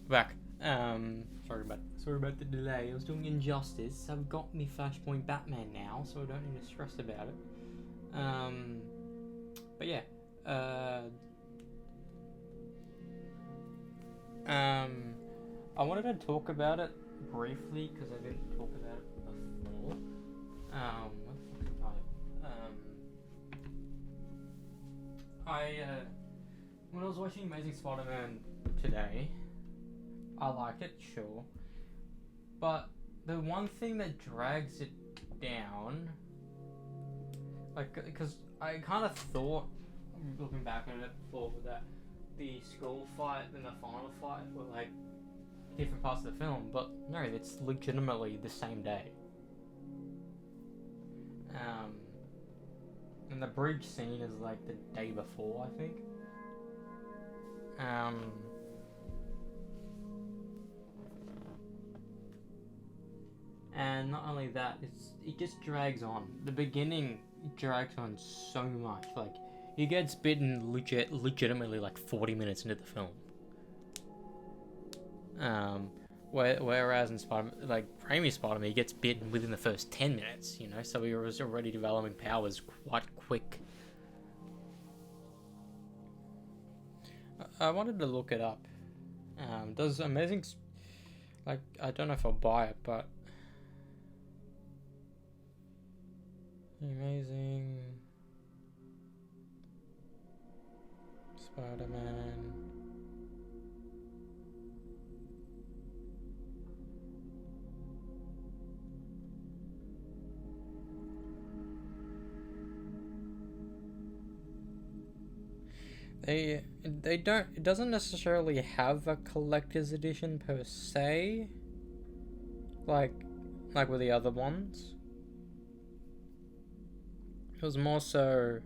Back. Sorry about the delay. I was doing Injustice. I've got me Flashpoint Batman now, so I don't need to stress about it. But yeah. I wanted to talk about it briefly because I didn't talk about it before. What the fuck is it? When I was watching Amazing Spider-Man today, I like it, sure, but the one thing that drags it down, like, because I kind of thought, looking back at it before, that the school fight and the final fight were like different parts of the film, but no, it's legitimately the same day. And the bridge scene is like the day before, I think. And not only that, it just drags on. The beginning drags on so much. Like, he gets bitten legitimately like 40 minutes into the film. Whereas in Raimi's Spider-Man, he gets bitten within the first 10 minutes, so he was already developing powers quite quick. I wanted to look it up. Does Amazing... I don't know if I'll buy it, but... Amazing... Spider-Man... They don't... It doesn't necessarily have a collector's edition per se. Like with the other ones. It was more so...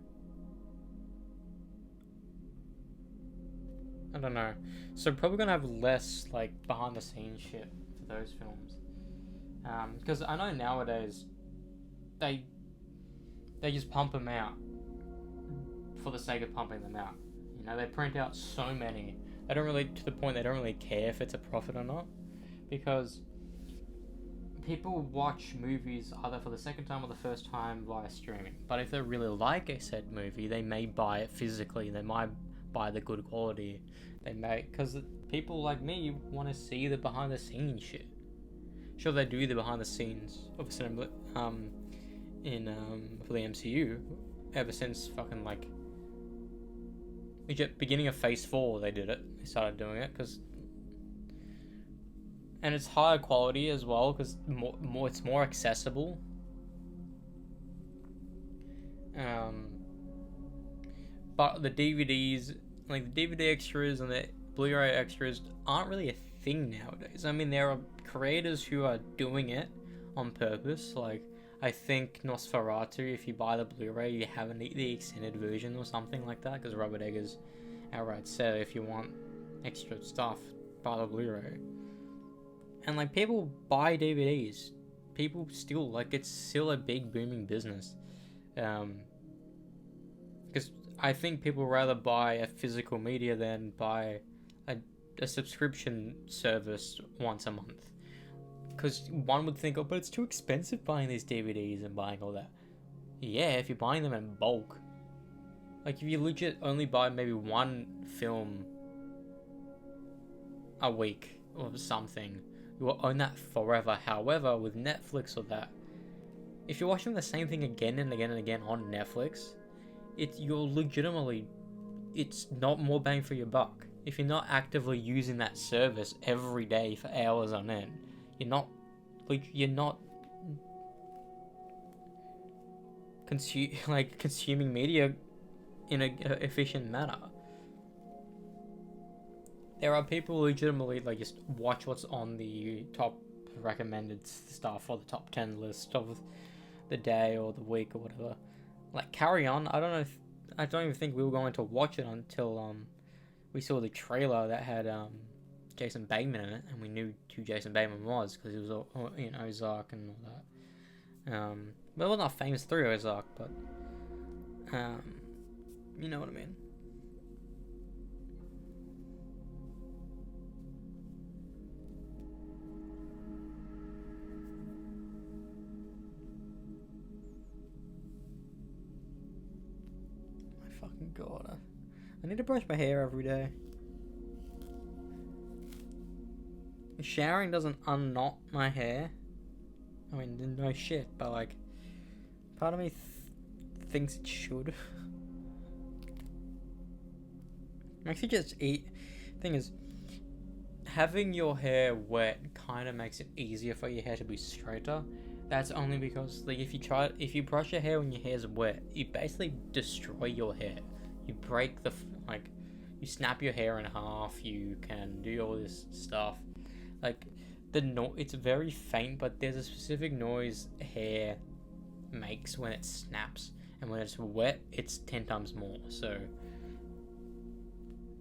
I don't know. So probably gonna have less, behind the scenes shit for those films. Because I know nowadays, they just pump them out for the sake of pumping them out. They print out so many. They don't really, to the point they don't really care if it's a profit or not. Because people watch movies either for the second time or the first time via streaming. But if they really like a said movie, they may buy it physically. They might buy the good quality. They may, because people like me want to see the behind the scenes shit. Sure, they do the behind the scenes of cinema, for the MCU ever since fucking beginning of Phase 4 they did it. They started doing it and it's higher quality as well because it's more accessible. But the DVDs, the DVD extras and the Blu-ray extras aren't really a thing nowadays. I mean, there are creators who are doing it on purpose. I think Nosferatu, if you buy the Blu-ray, you have the extended version or something like that, because Robert Eggers outright said if you want extra stuff, buy the Blu-ray. And people buy DVDs. People still, it's still a big booming business. Because I think people rather buy a physical media than buy a subscription service once a month. Because one would think, but it's too expensive buying these DVDs and buying all that. Yeah, if you're buying them in bulk. If you legit only buy maybe one film a week or something, you will own that forever. However, with Netflix or that, if you're watching the same thing again and again and again on Netflix, it's not more bang for your buck. If you're not actively using that service every day for hours on end, you're not consuming media in a efficient manner. There are people who legitimately just watch what's on the top recommended stuff or the top 10 list of the day or the week or whatever. Carry On, I don't even think we were going to watch it until we saw the trailer that had Jason Bateman in it, and we knew who Jason Bateman was because he was Ozark and all that. Well, not famous through Ozark, but you know what I mean. god. I need to brush my hair every day. Showering doesn't unknot my hair. I mean, no shit, but like, part of me thinks it should. Makes you just eat. Thing is, having your hair wet kind of makes it easier for your hair to be straighter. That's only because, like, if you brush your hair when your hair's wet, you basically destroy your hair. You break you snap your hair in half. You can do all this stuff. Like, it's very faint, but there's a specific noise hair makes when it snaps, and when it's wet, it's 10 times more. So,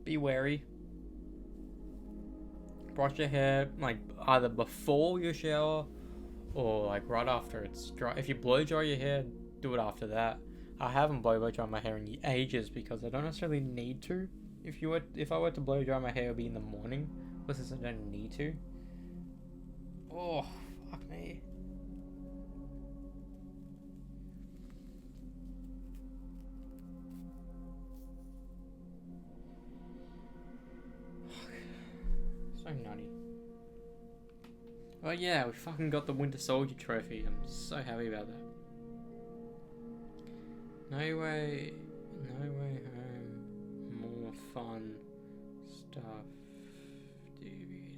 be wary. Brush your hair like either before your shower or like right after it's dry. If you blow dry your hair, do it after that. I haven't blow dried my hair in ages because I don't necessarily need to. If I were to blow dry my hair, it would be in the morning, but since I don't need to. Oh, fuck me. So nutty. Oh yeah, we fucking got the Winter Soldier trophy. I'm so happy about that. No way home. More fun stuff. DVD.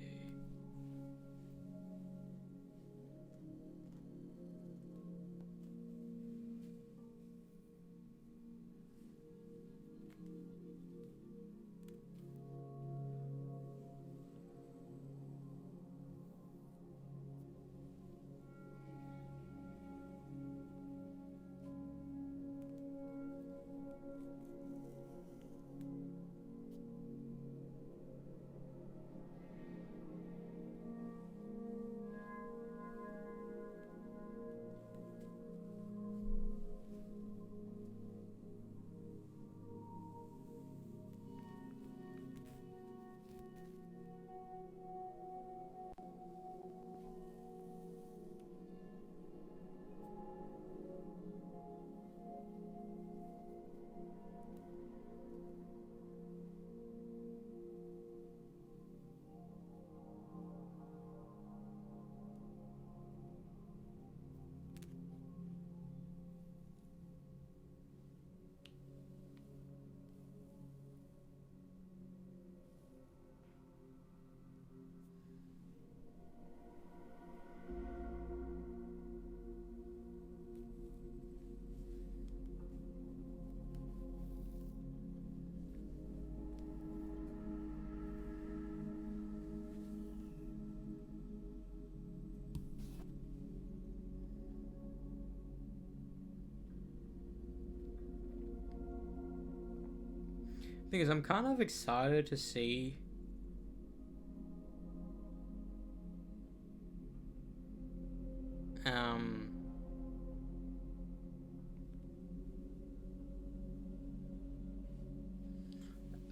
Thing is, I'm kind of excited to see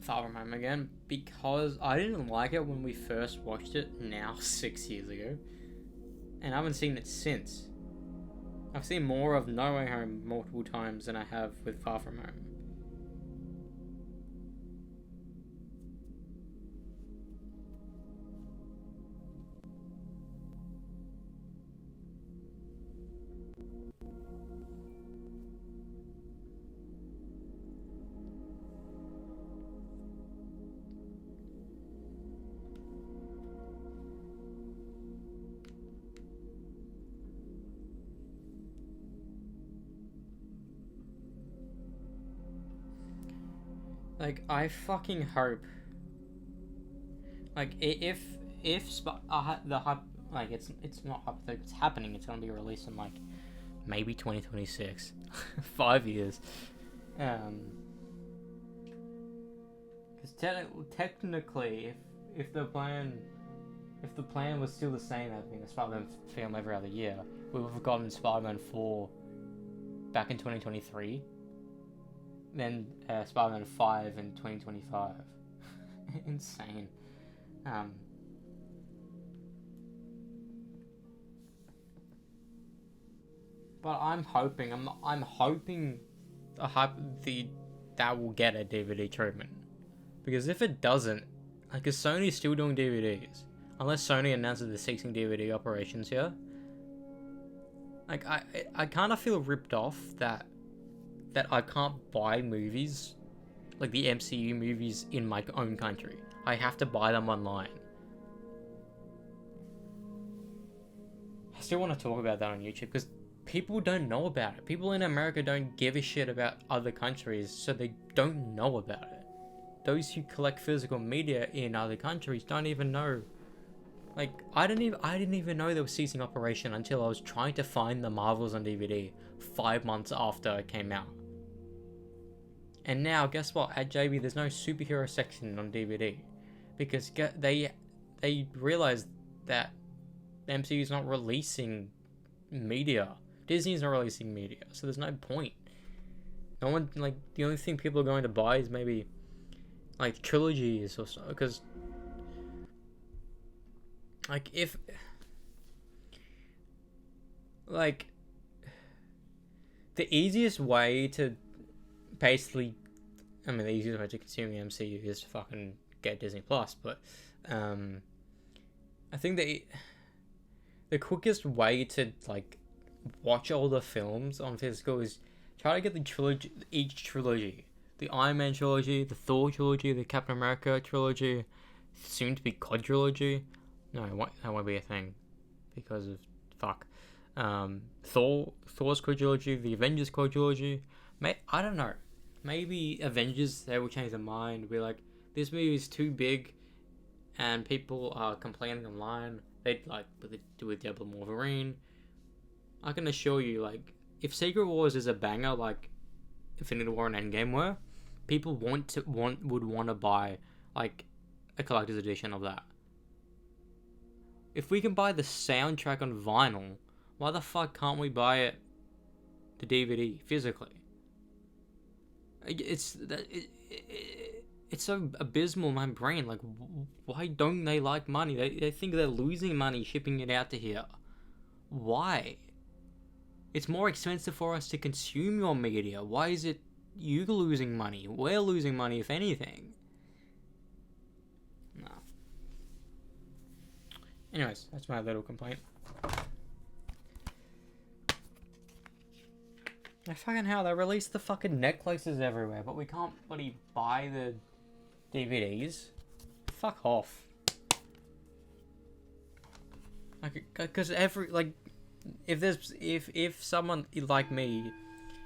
Far From Home again, because I didn't like it when we first watched it now 6 years ago, and I haven't seen it since. I've seen more of No Way Home multiple times than I have with Far From Home. Like, I fucking hope. Like, the hype, like, it's not hypothetical, it's happening. It's gonna be released in like maybe 2026, 5 years. Because technically, if the plan was still the same, having a Spider-Man film every other year, we would have gotten Spider-Man 4 back in 2023. Then Spider-Man 5 in 2025. Insane. But I'm hoping the that will get a DVD treatment. Because if it doesn't, like, is Sony still doing DVDs? Unless Sony announces they're ceasing DVD operations here. Like, I kind of feel ripped off that I can't buy movies, like the MCU movies, in my own country. I have to buy them online. I still want to talk about that on YouTube because people don't know about it. People in America don't give a shit about other countries, so they don't know about it. Those who collect physical media in other countries don't even know. Like, I didn't even know they were ceasing operation until I was trying to find the Marvels on DVD 5 months after it came out. And now, guess what? At JB, there's no superhero section on DVD because they realized that the MCU's not releasing media. Disney's not releasing media, so there's no point. No one, like, the only thing people are going to buy is maybe like trilogies or so, because like if like the easiest way to basically, I mean, the easiest way to consume the MCU is to fucking get Disney Plus, but I think the quickest way to like watch all the films on physical is try to get the trilogy, each trilogy, the Iron Man trilogy, the Thor trilogy, the Captain America trilogy, soon to be quadrilogy. No, that won't be a thing because of fuck. Thor's quadrilogy, the Avengers quadrilogy. I don't know. Maybe Avengers, they will change their mind. Be like, this movie is too big, and people are complaining online. They'd like do with Diablo Wolverine. I can assure you, like, if Secret Wars is a banger, like Infinity War and Endgame were, people would want to buy like a collector's edition of that. If we can buy the soundtrack on vinyl, why the fuck can't we buy it to DVD physically? It's so abysmal in my brain. Like, why don't they like money? They think they're losing money shipping it out to here. Why? It's more expensive for us to consume your media. Why is it you losing money? We're losing money, if anything. No. Anyways, that's my little complaint. Like, fucking hell, they released the fucking necklaces everywhere, but we can't bloody buy the DVDs. Fuck off. Like, because if someone like me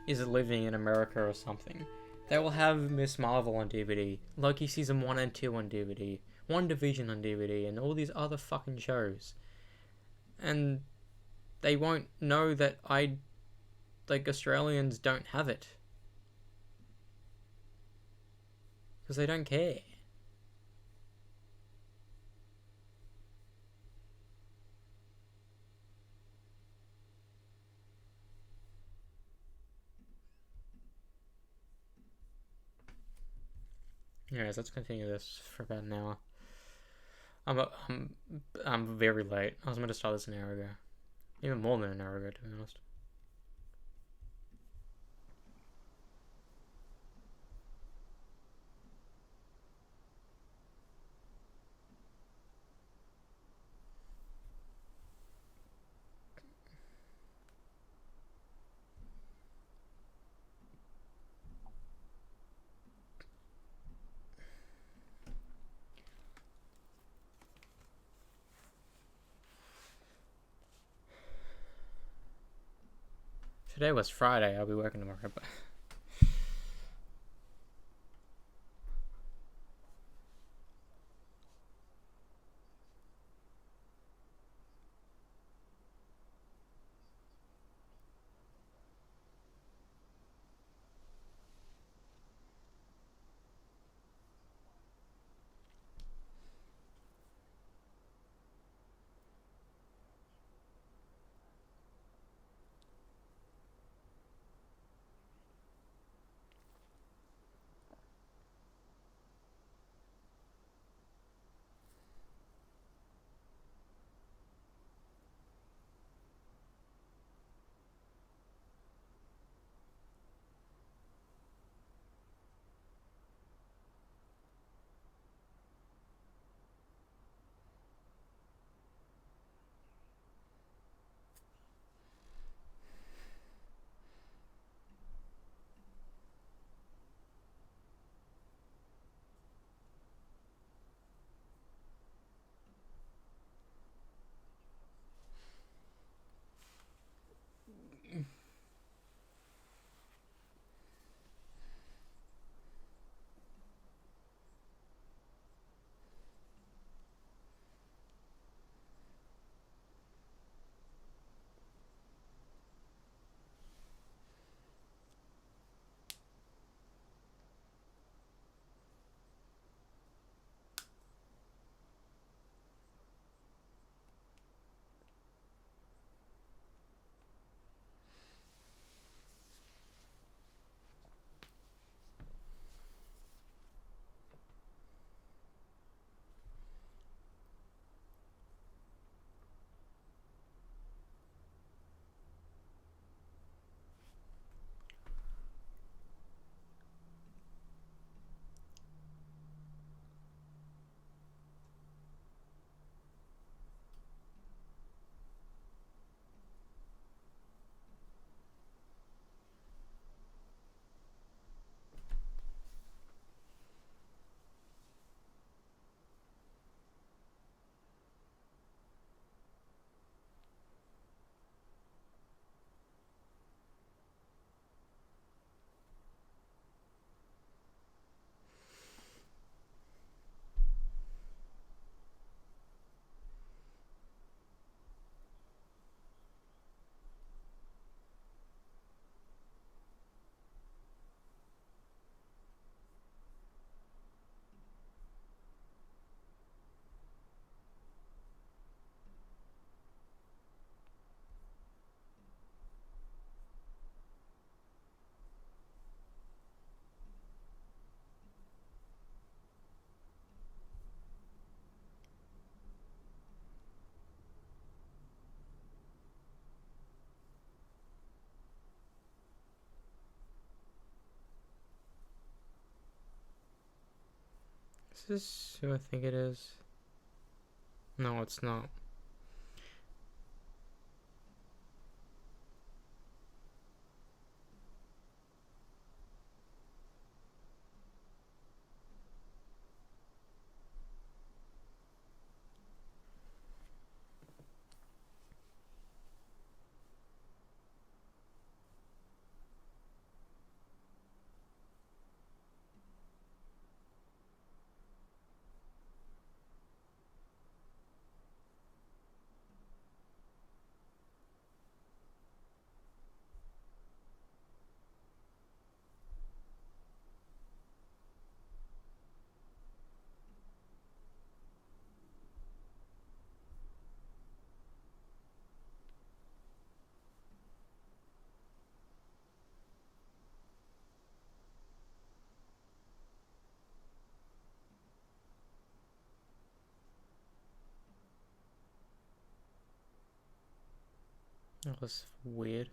is living in America or something, they will have Miss Marvel on DVD, Loki season 1 and 2 on DVD, WandaVision on DVD, and all these other fucking shows. And they won't know that Australians don't have it. Because they don't care. Anyways, let's continue this for about an hour. I'm very late. I was meant to start this an hour ago. Even more than an hour ago, to be honest. Today was Friday. I'll be working tomorrow, but Is this who I think it is? No, it's not. That was weird.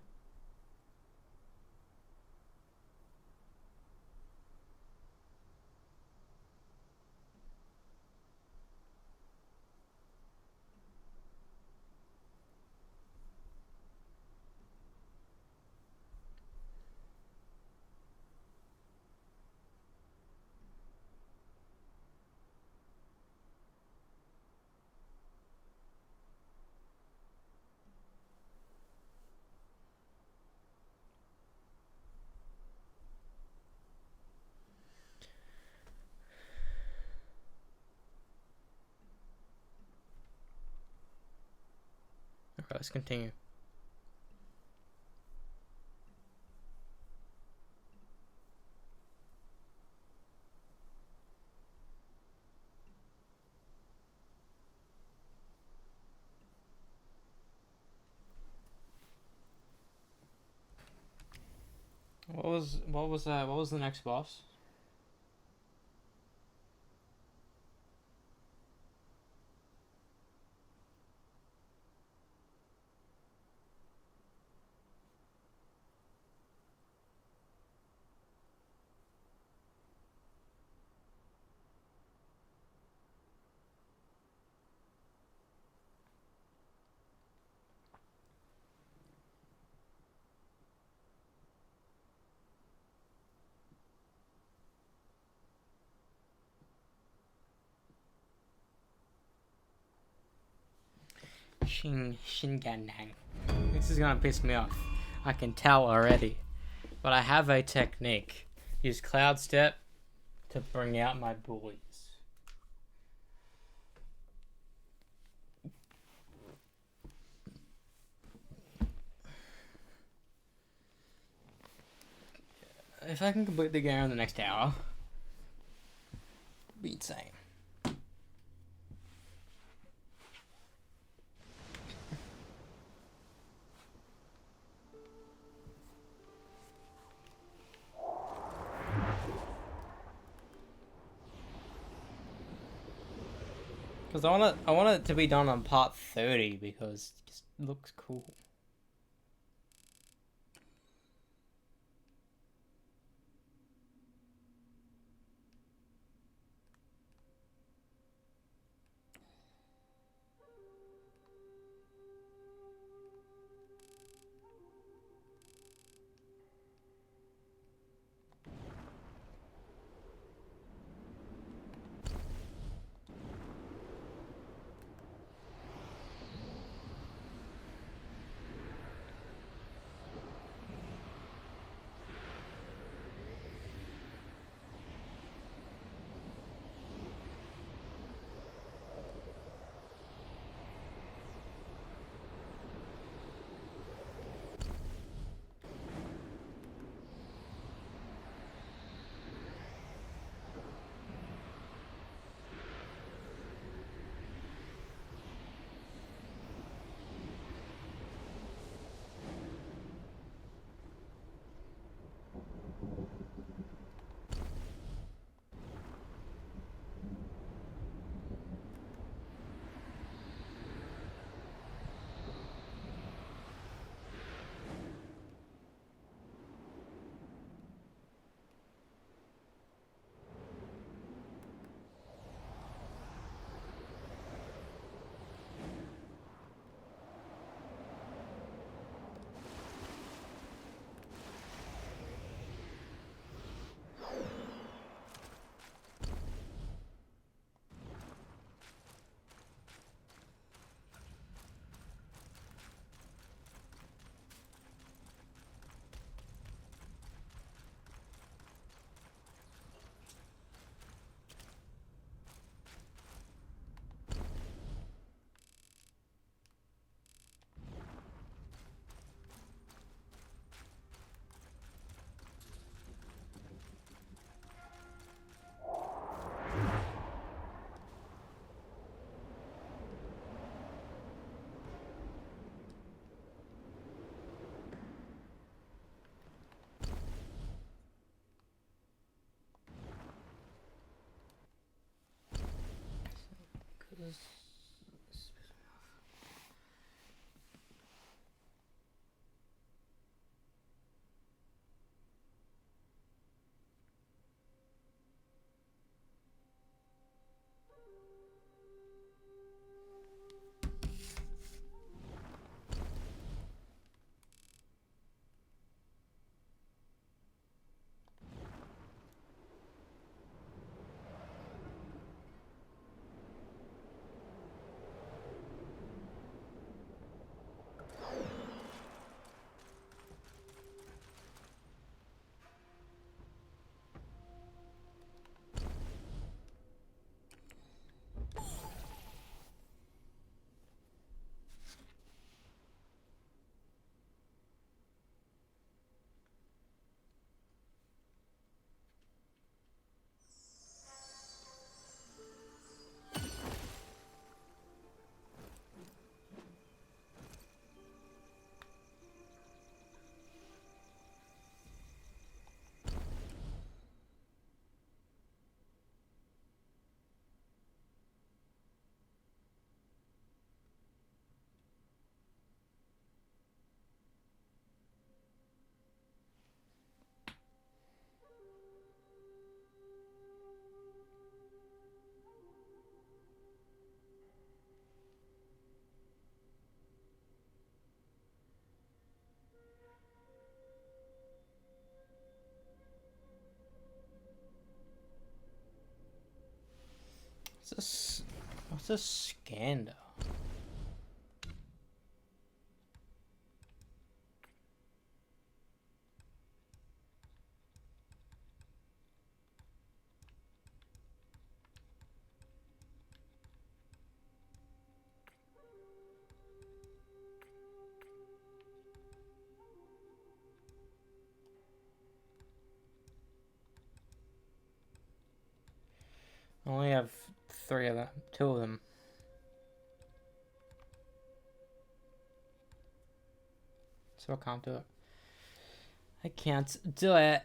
Alright, let's continue. What was the next boss? Shinganang. This is gonna piss me off. I can tell already. But I have a technique. Use Cloud Step to bring out my bullies. If I can complete the game in the next hour, it'd be insane. Because I want it to be done on part 30 because it just looks cool. What's a scander? I only have 3 of them, 2 of them. So I can't do it. I can't do it.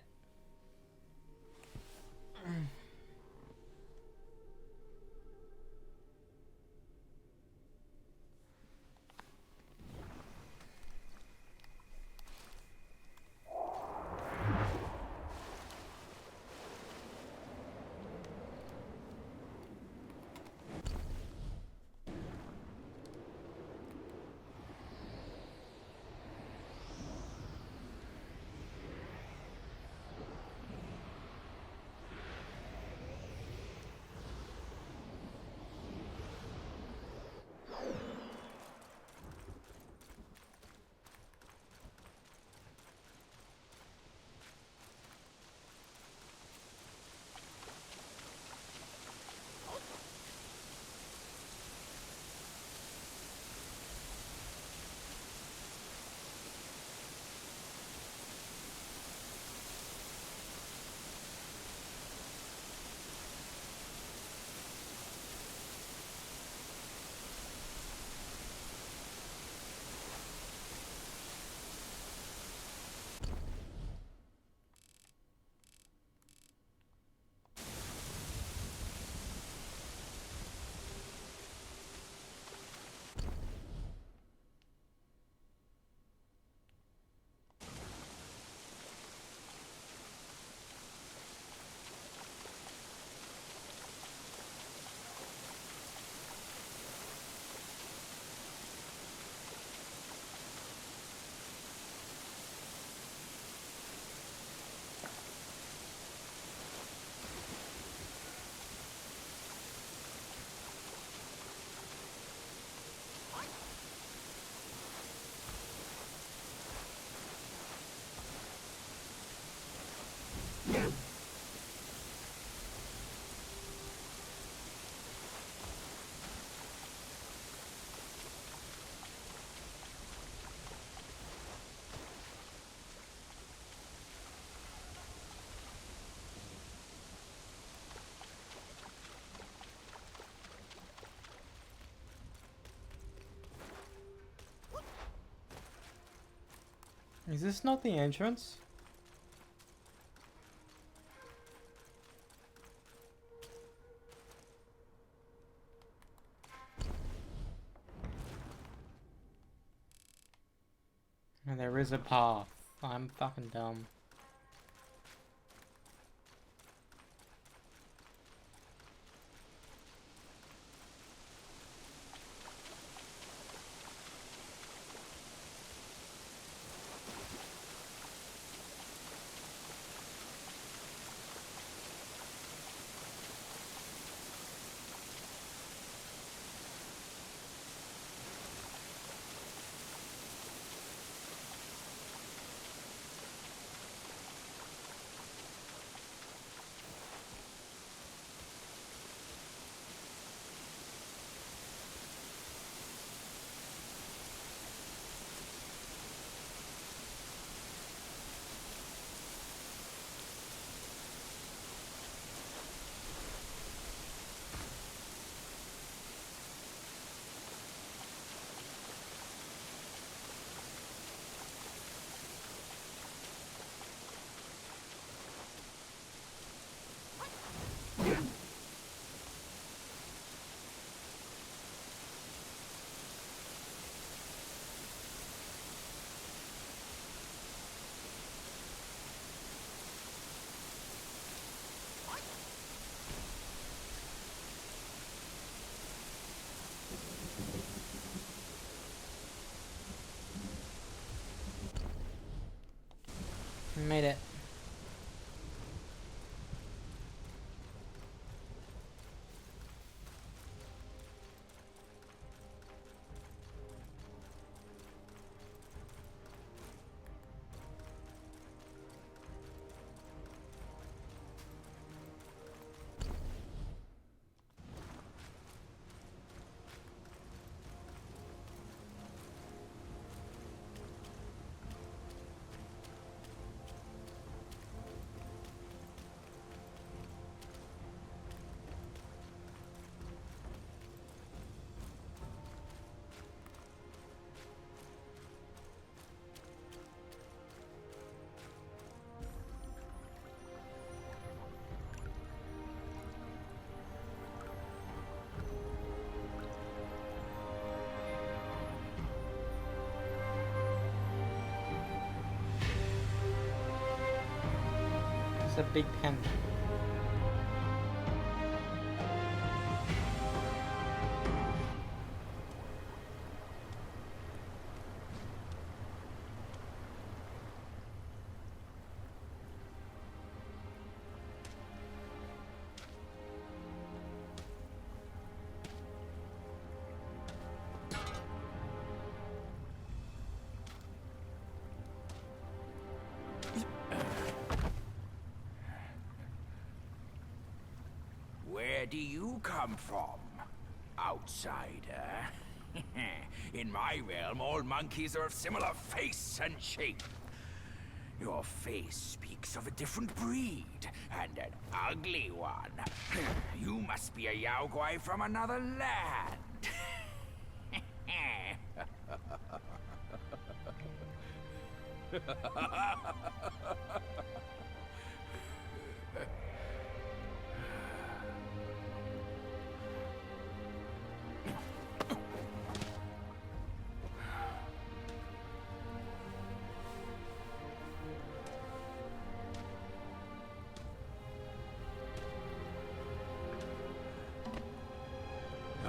Is this not the entrance? And there is a path. I'm fucking dumb. Made it. It's a big pen. Where do you come from, outsider? In my realm, all monkeys are of similar face and shape. Your face speaks of a different breed, and an ugly one. You must be a Yaoguai from another land.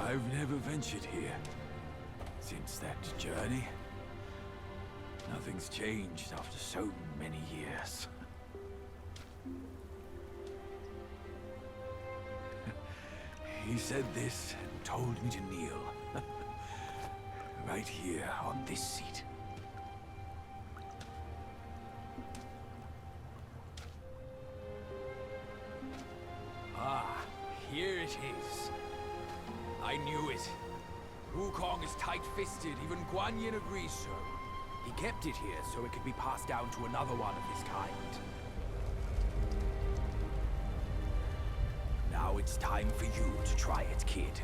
I've never ventured here. Since that journey, nothing's changed after so many years. He said this and told me to kneel. Right here on this seat. Ah, here it is. I knew it. Wukong is tight-fisted, even Guan Yin agrees so. He kept it here so it could be passed down to another one of his kind. Now it's time for you to try it, kid.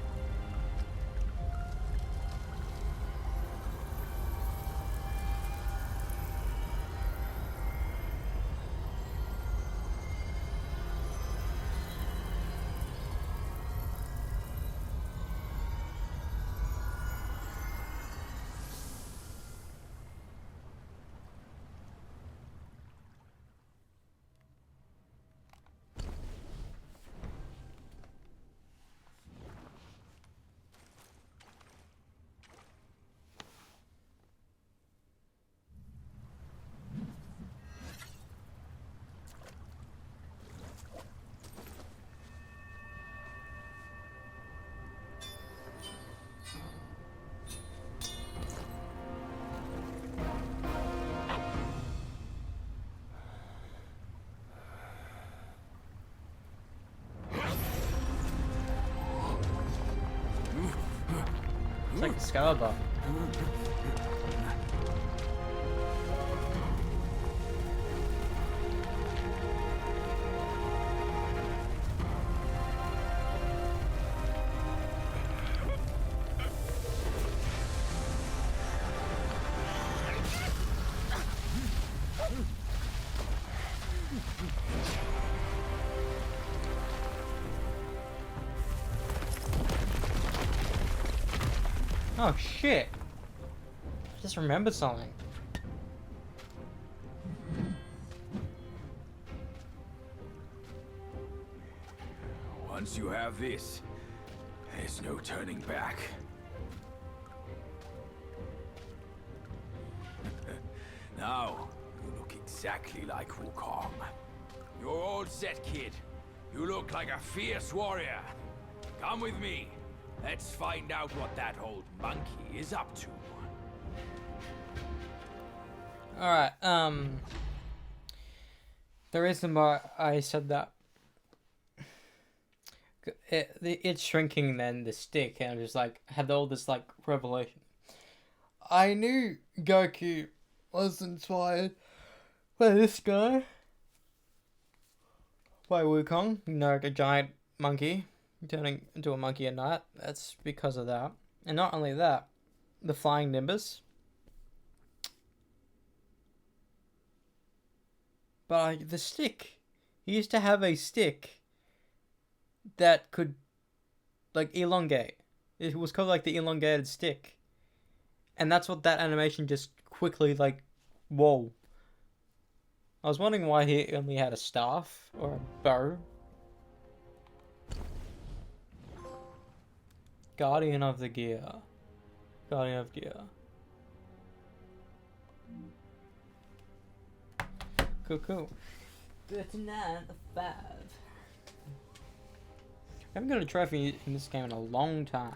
It's like Excalibur. Oh shit! I just remembered something. Once you have this, there's no turning back. Now, you look exactly like Wukong. You're all set, kid. You look like a fierce warrior. Come with me. Let's find out what that old monkey is up to. Alright, the reason why I said that, it's shrinking then, the stick, and I just like, had all this like revelation. I knew Goku was inspired by this guy, by Wukong, you know, a giant monkey turning into a monkey at night. That's because of that. And not only that, the flying Nimbus. But the stick. He used to have a stick that could, like, elongate. It was called, like, the elongated stick. And that's what that animation just quickly, like, whoa. I was wondering why he only had a staff or a bow. Guardian of the Gear. Guardian of Gear. Cool, cool. 39 of 5. I haven't got a trophy in this game in a long time.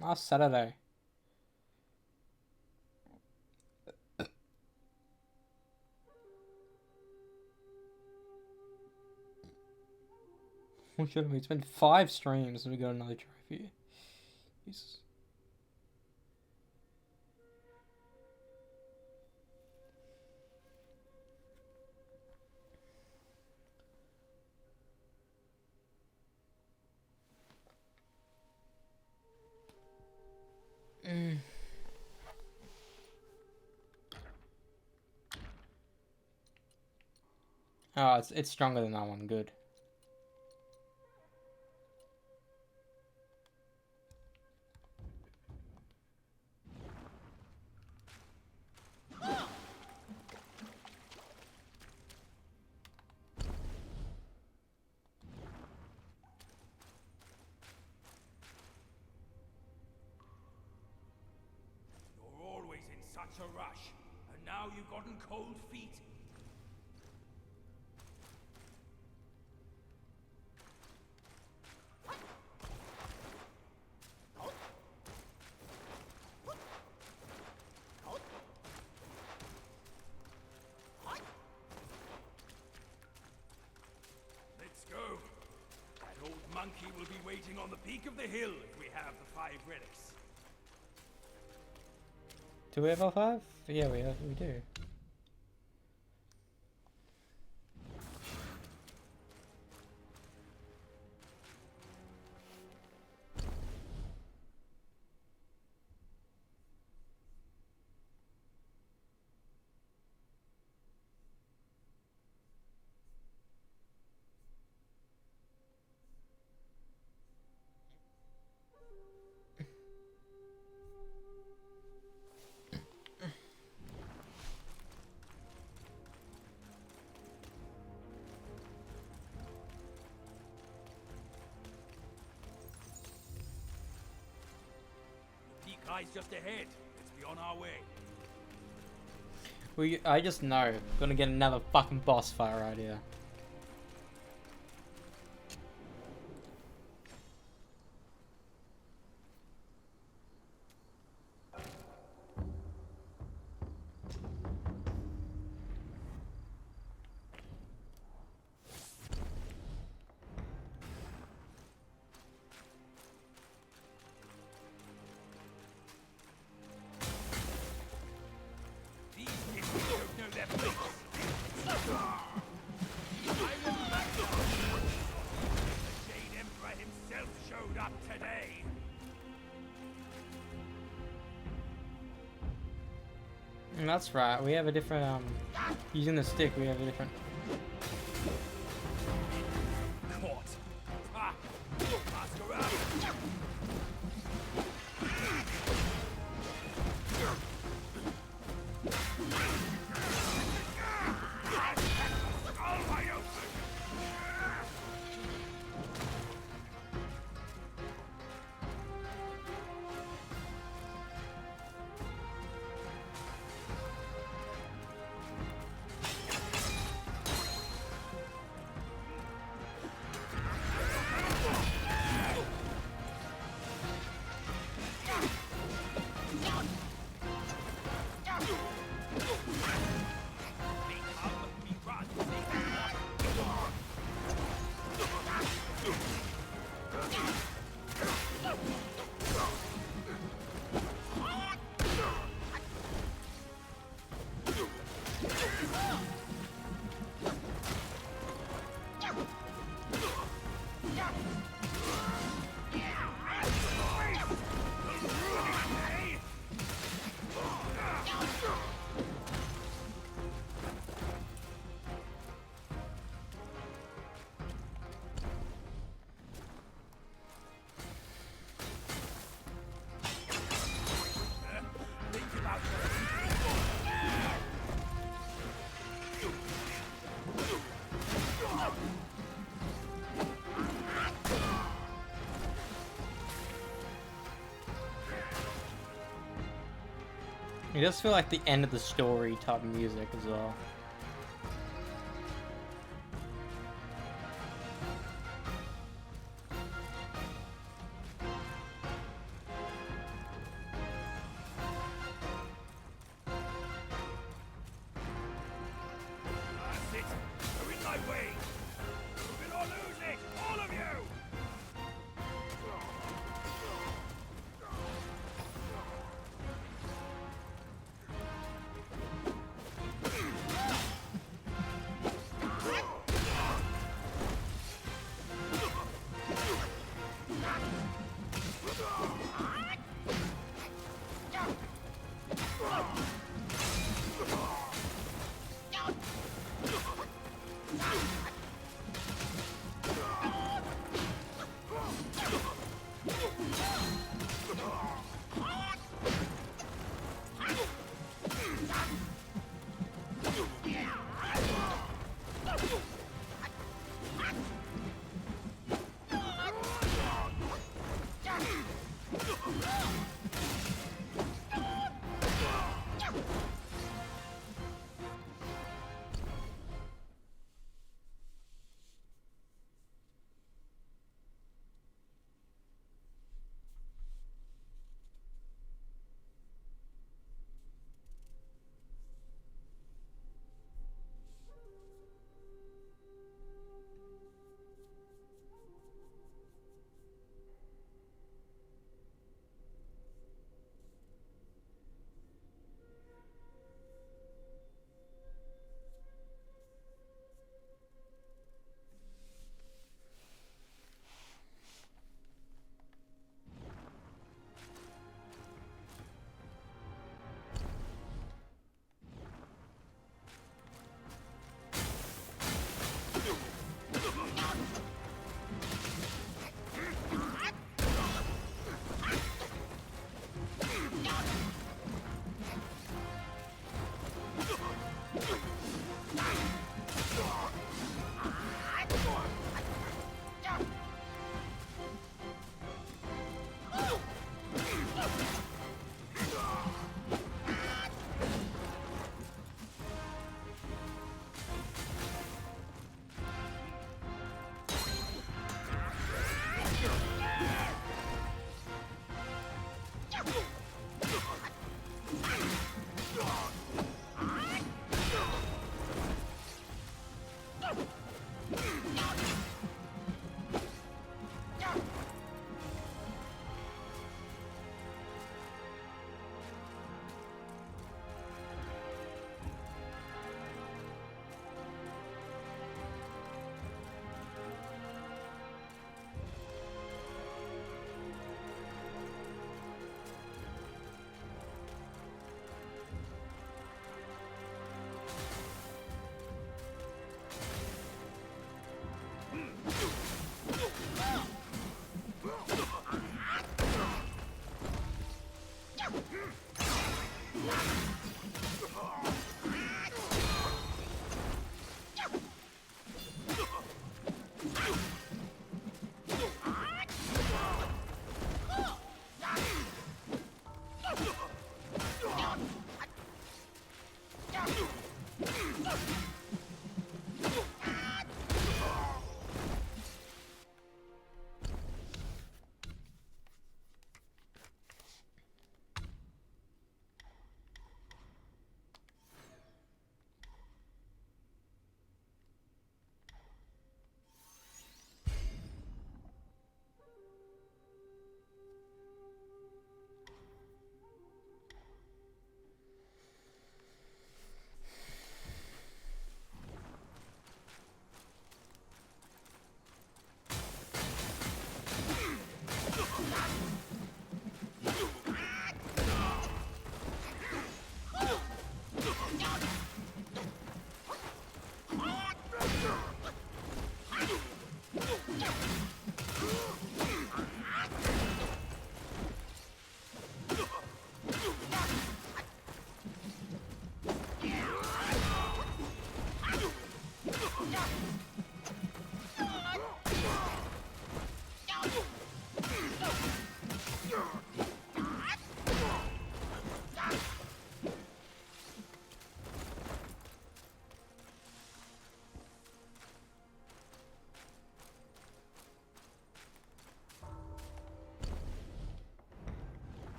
Last Saturday. What should we? It's been 5 streams and we got another trophy. Jesus. Oh, it's stronger than that one. Good. You're always in such a rush, and now you've gotten cold feet. Let's go. That old monkey will be waiting on the peak of the hill if we have the 5 relics. Do we have all 5? Yeah, we do. The peak lies just ahead. Let's be on our way. I just know. Gonna get another fucking boss fight right here. That's right. We have a different using the stick. We have a different. Caught. Ah, masquerade. All wide open. It does feel like the end of the story type music as well. That's it. You're in my way. Move it or lose it, all of you.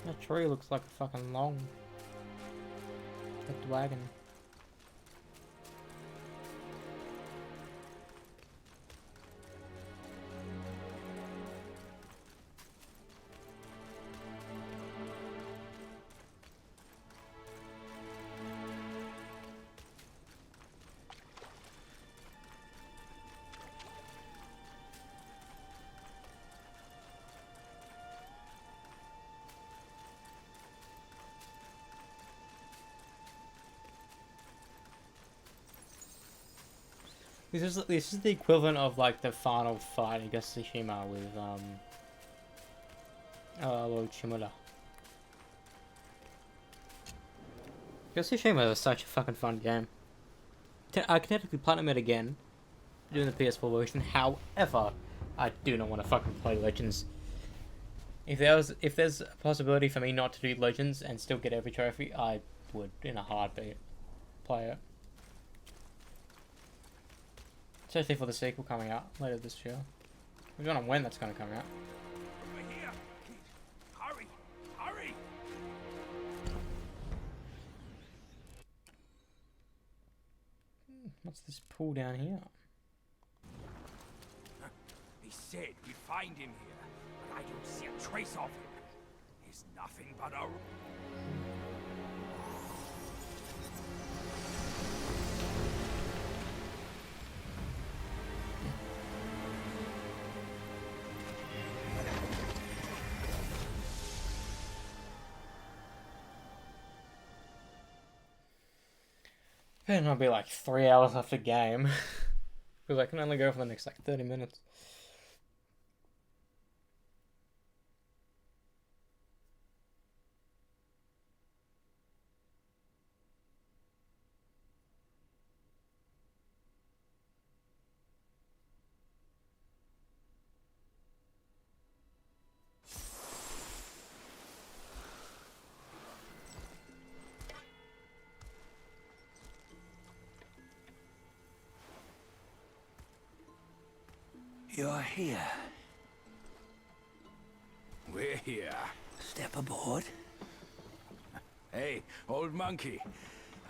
That tree looks like a fucking long. That wagon. This is the equivalent of like the final fight against Tsushima with Lord Shimura. Ghost of Tsushima is such a fucking fun game. I can technically platinum it again, doing the PS4 version. However, I do not want to fucking play Legends. If there's a possibility for me not to do Legends and still get every trophy, I would in a heartbeat play it. Especially for the sequel coming out later this year. We don't know when that's going to come out. Over here! Hurry! Hurry! What's this pool down here? He said we'd find him here, but I don't see a trace of him. He's nothing but a... Better not be like 3 hours after game. Because I can only go for the next like 30 minutes. You're here. We're here. Step aboard. Hey, old monkey.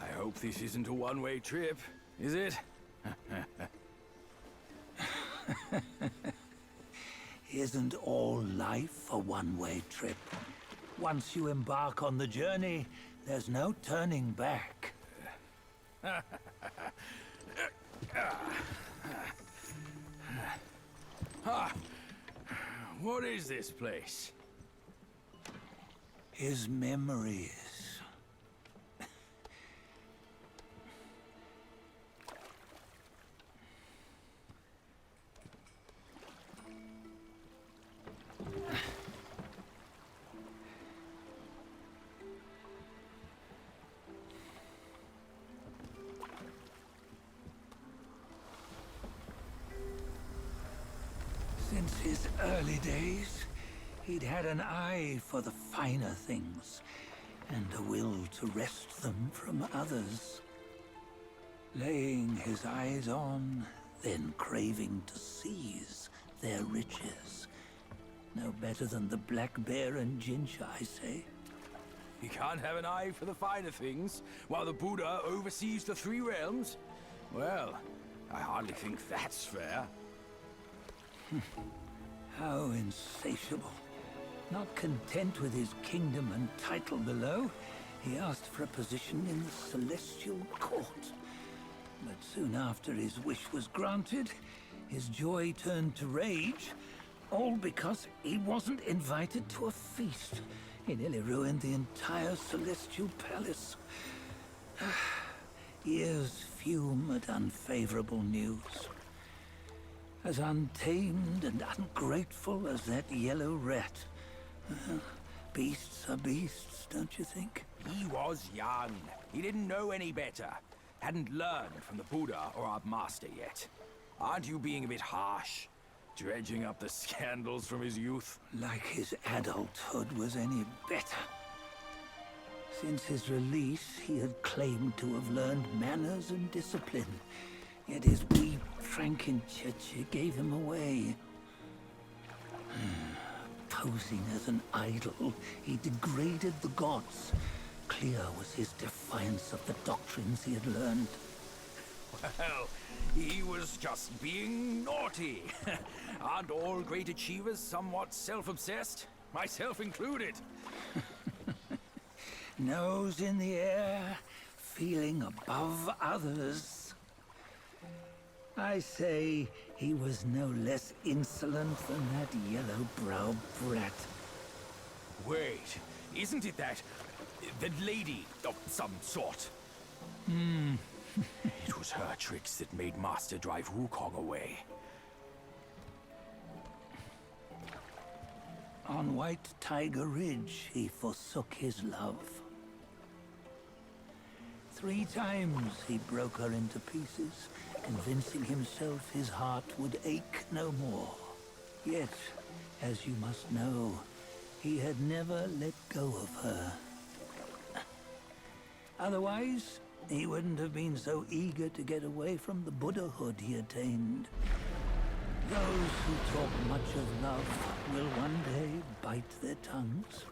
I hope this isn't a one-way trip, is it? Isn't all life a one-way trip? Once you embark on the journey, there's no turning back. What is this place? His memories. Since his early days, he'd had an eye for the finer things, and a will to wrest them from others. Laying his eyes on, then craving to seize their riches. No better than the black bear and Jincha, I say. You can't have an eye for the finer things, while the Buddha oversees the three realms? Well, I hardly think that's fair. How insatiable. Not content with his kingdom and title below, he asked for a position in the Celestial Court. But soon after his wish was granted, his joy turned to rage, all because he wasn't invited to a feast. He nearly ruined the entire Celestial Palace. Ears fume at unfavorable news. As untamed and ungrateful as that yellow rat. Beasts are beasts, don't you think? He was young. He didn't know any better. Hadn't learned from the Buddha or our master yet. Aren't you being a bit harsh? Dredging up the scandals from his youth? Like his adulthood was any better. Since his release, he had claimed to have learned manners and discipline. Yet his wee Frankenchurch gave him away. Posing as an idol, he degraded the gods. Clear was his defiance of the doctrines he had learned. Well, he was just being naughty. Aren't all great achievers somewhat self-obsessed? Myself included. Nose in the air, feeling above others. I say he was no less insolent than that yellow-browed brat. Wait, isn't it that lady of some sort? It was her tricks that made Master drive Wukong away. On White Tiger Ridge, he forsook his love. 3 times he broke her into pieces, convincing himself his heart would ache no more. Yet, as you must know, he had never let go of her. Otherwise, he wouldn't have been so eager to get away from the Buddhahood he attained. Those who talk much of love will one day bite their tongues.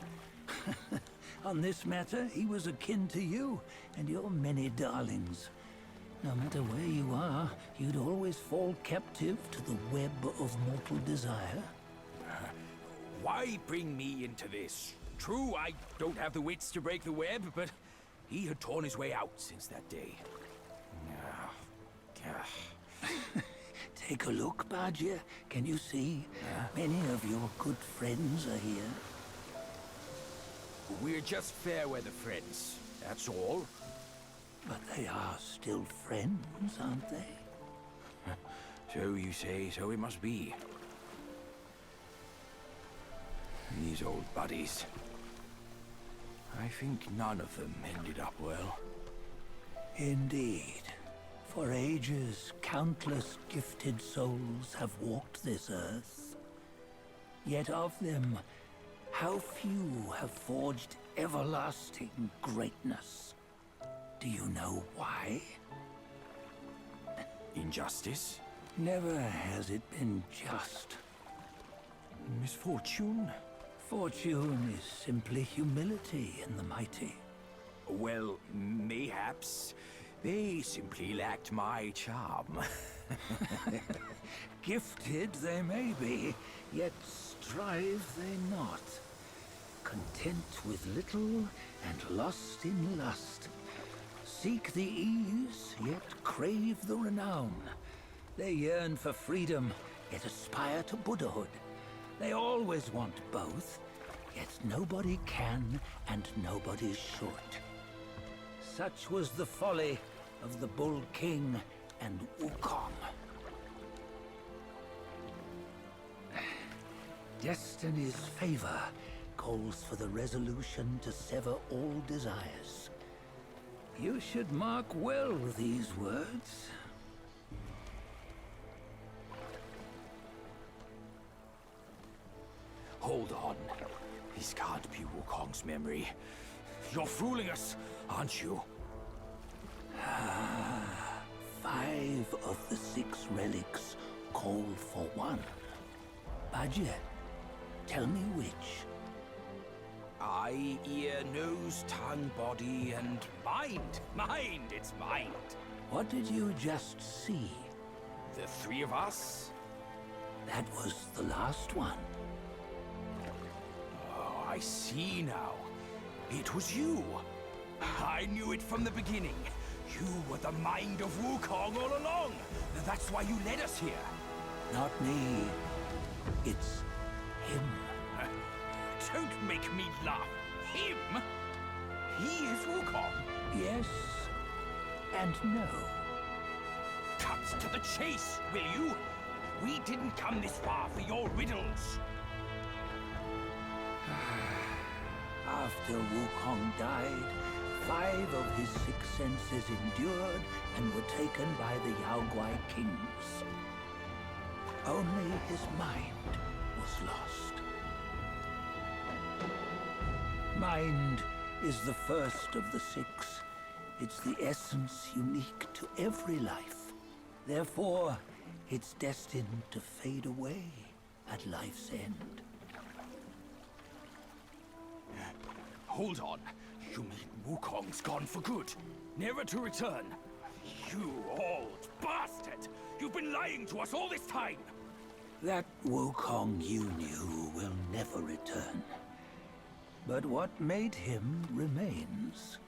On this matter, he was akin to you and your many darlings. No matter where you are, you'd always fall captive to the web of mortal desire. Why bring me into this? True, I don't have the wits to break the web, but he had torn his way out since that day. Take a look, Bajia. Can you see? Many of your good friends are here. We're just fair weather friends, that's all. But they are still friends, aren't they? So you say, so it must be. These old buddies. I think none of them ended up well. Indeed. For ages, countless gifted souls have walked this earth. Yet of them, how few have forged everlasting greatness? Do you know why? Injustice? Never has it been just. Misfortune? Fortune is simply humility in the mighty. Well, mayhaps they simply lacked my charm. Gifted they may be, yet strive they not. Content with little and lost in lust. Seek the ease, yet crave the renown. They yearn for freedom, yet aspire to Buddhahood. They always want both, yet nobody can and nobody should. Such was the folly of the Bull King and Wukong. Destiny's favor calls for the resolution to sever all desires. You should mark well these words. Hold on. This can't be Wukong's memory. You're fooling us, aren't you? 5 of the 6 relics call for one. Bajie, tell me which. Eye, ear, nose, tongue, body, and mind. Mind, it's mind. What did you just see? The 3 of us? That was the last one. Oh, I see now. It was you. I knew it from the beginning. You were the mind of Wukong all along. That's why you led us here. Not me. It's him. Don't make me laugh. Him? He is Wukong. Yes and no. Cut to the chase, will you? We didn't come this far for your riddles. After Wukong died, 5 of his 6 senses endured and were taken by the Yaoguai kings. Only his mind was lost. Mind is the first of the 6. It's the essence unique to every life. Therefore, it's destined to fade away at life's end. Hold on. You mean Wukong's gone for good? Never to return? You old bastard! You've been lying to us all this time! That Wukong you knew will never return. But what made him remains.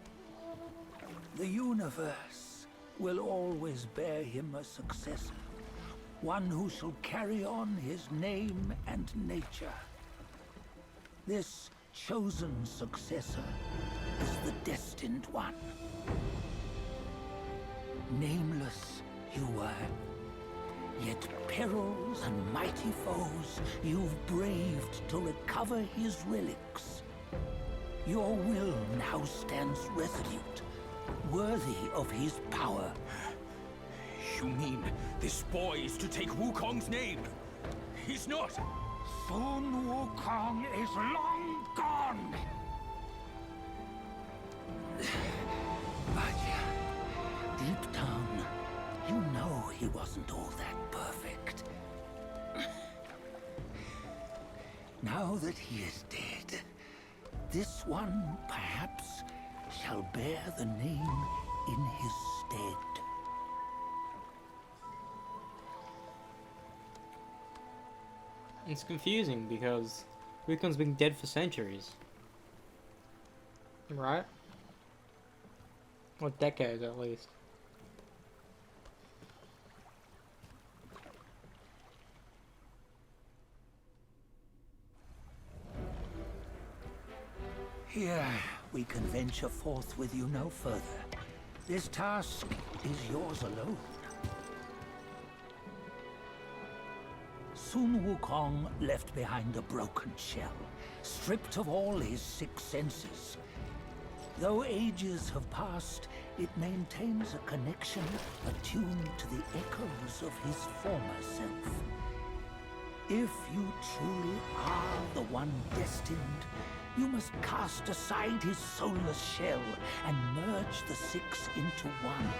The universe will always bear him a successor. One who shall carry on his name and nature. This chosen successor is the destined one. Nameless you were, yet perils and mighty foes you've braved to recover his relics. Your will now stands resolute, worthy of his power. You mean this boy is to take Wukong's name? He's not! Sun Wukong is long gone! But deep down, you know he wasn't all that perfect. Now that he is dead, this one, perhaps, shall bear the name in his stead. It's confusing because Wukong's been dead for centuries. Right? Or decades at least. Here, we can venture forth with you no further. This task is yours alone. Sun Wukong left behind a broken shell, stripped of all his 6 senses. Though ages have passed, it maintains a connection attuned to the echoes of his former self. If you truly are the one destined, you must cast aside his soulless shell and merge the 6 into one.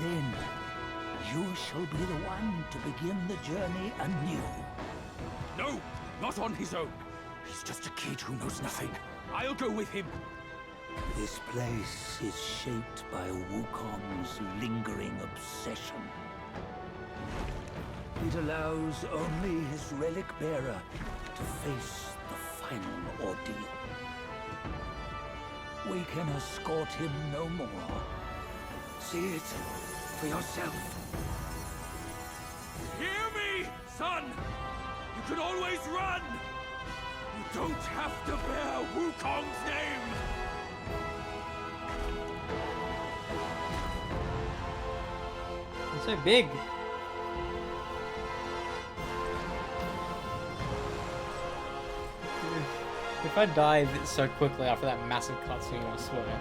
Then You shall be the one to begin the journey anew. No, not on his own. He's just a kid who knows nothing. I'll go with him. This place is shaped by Wukong's lingering obsession. It allows only his relic bearer to face the final ordeal. We can escort him no more. See it for yourself. Hear me, son! You can always run! You don't have to bear Wukong's name! It's so big. If I die so quickly after that massive cutscene, I swear.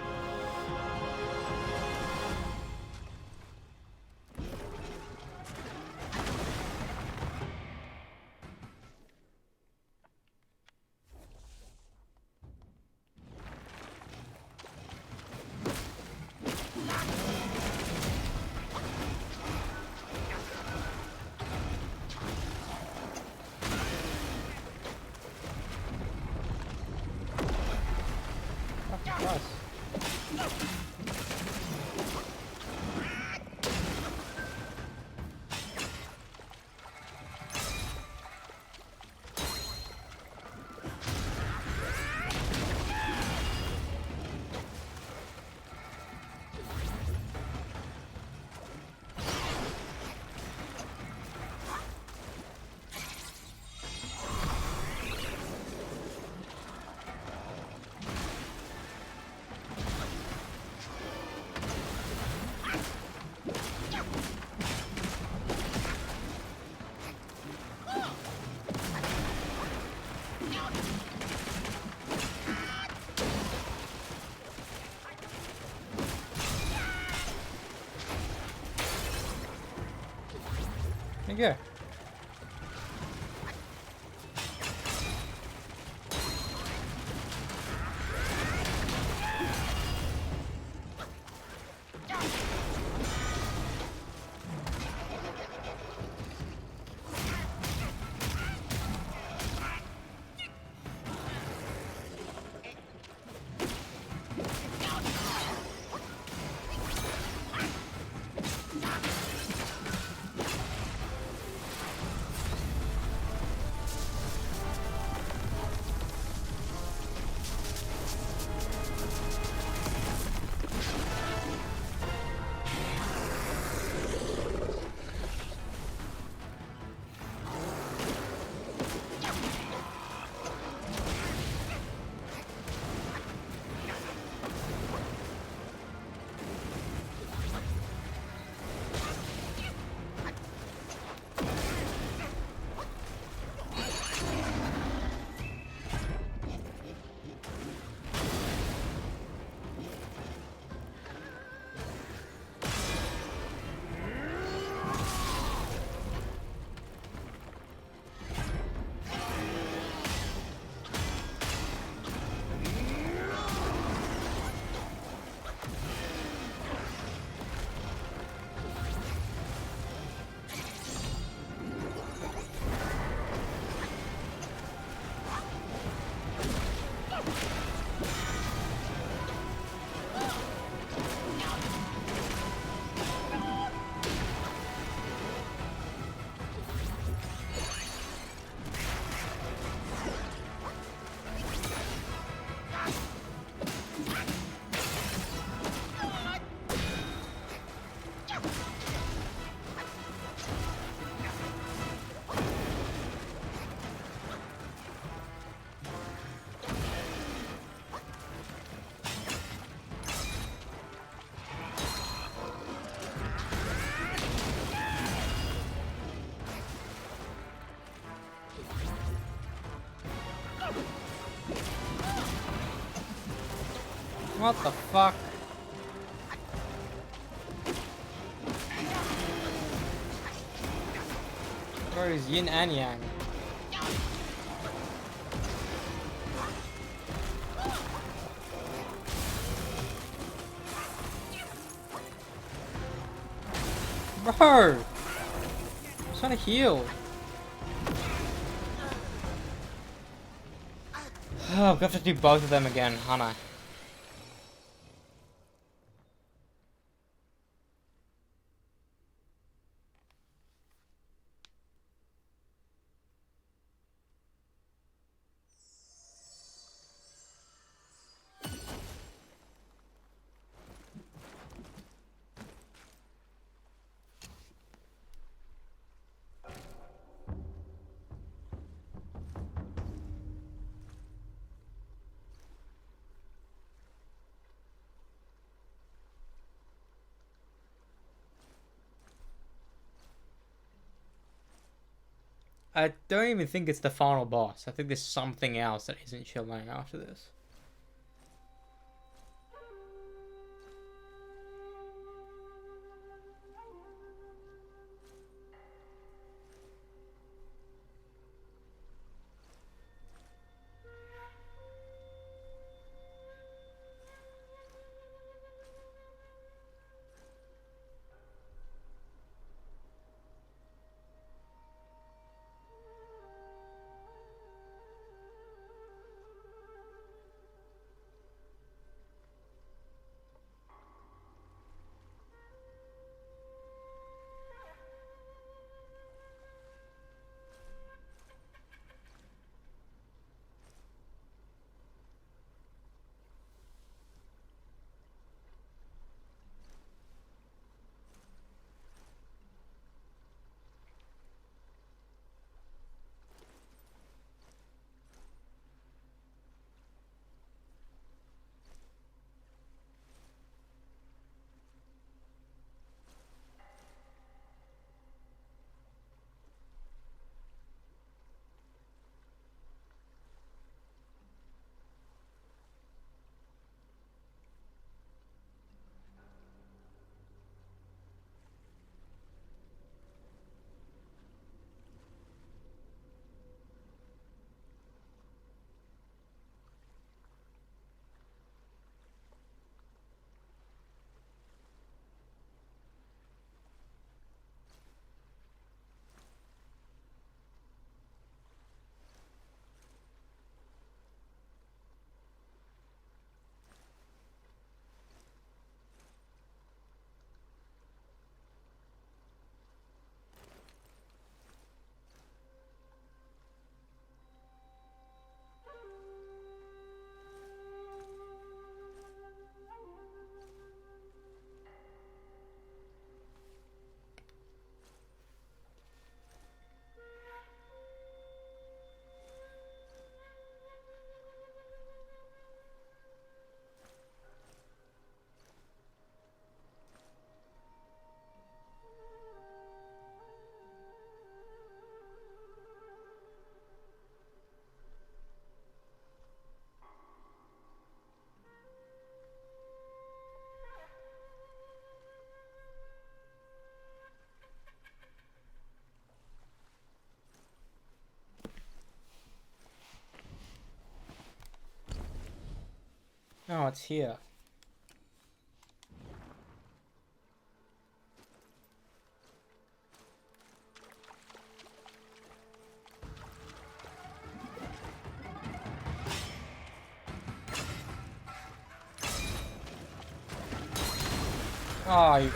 There you go. What the fuck? Bro, is yin and yang. Bro! I'm trying to heal. Oh, I'm gonna have to do both of them again, aren't I? I don't even think it's the final boss. I think there's something else that isn't Shilling after this. Oh, it's here. Oh, you...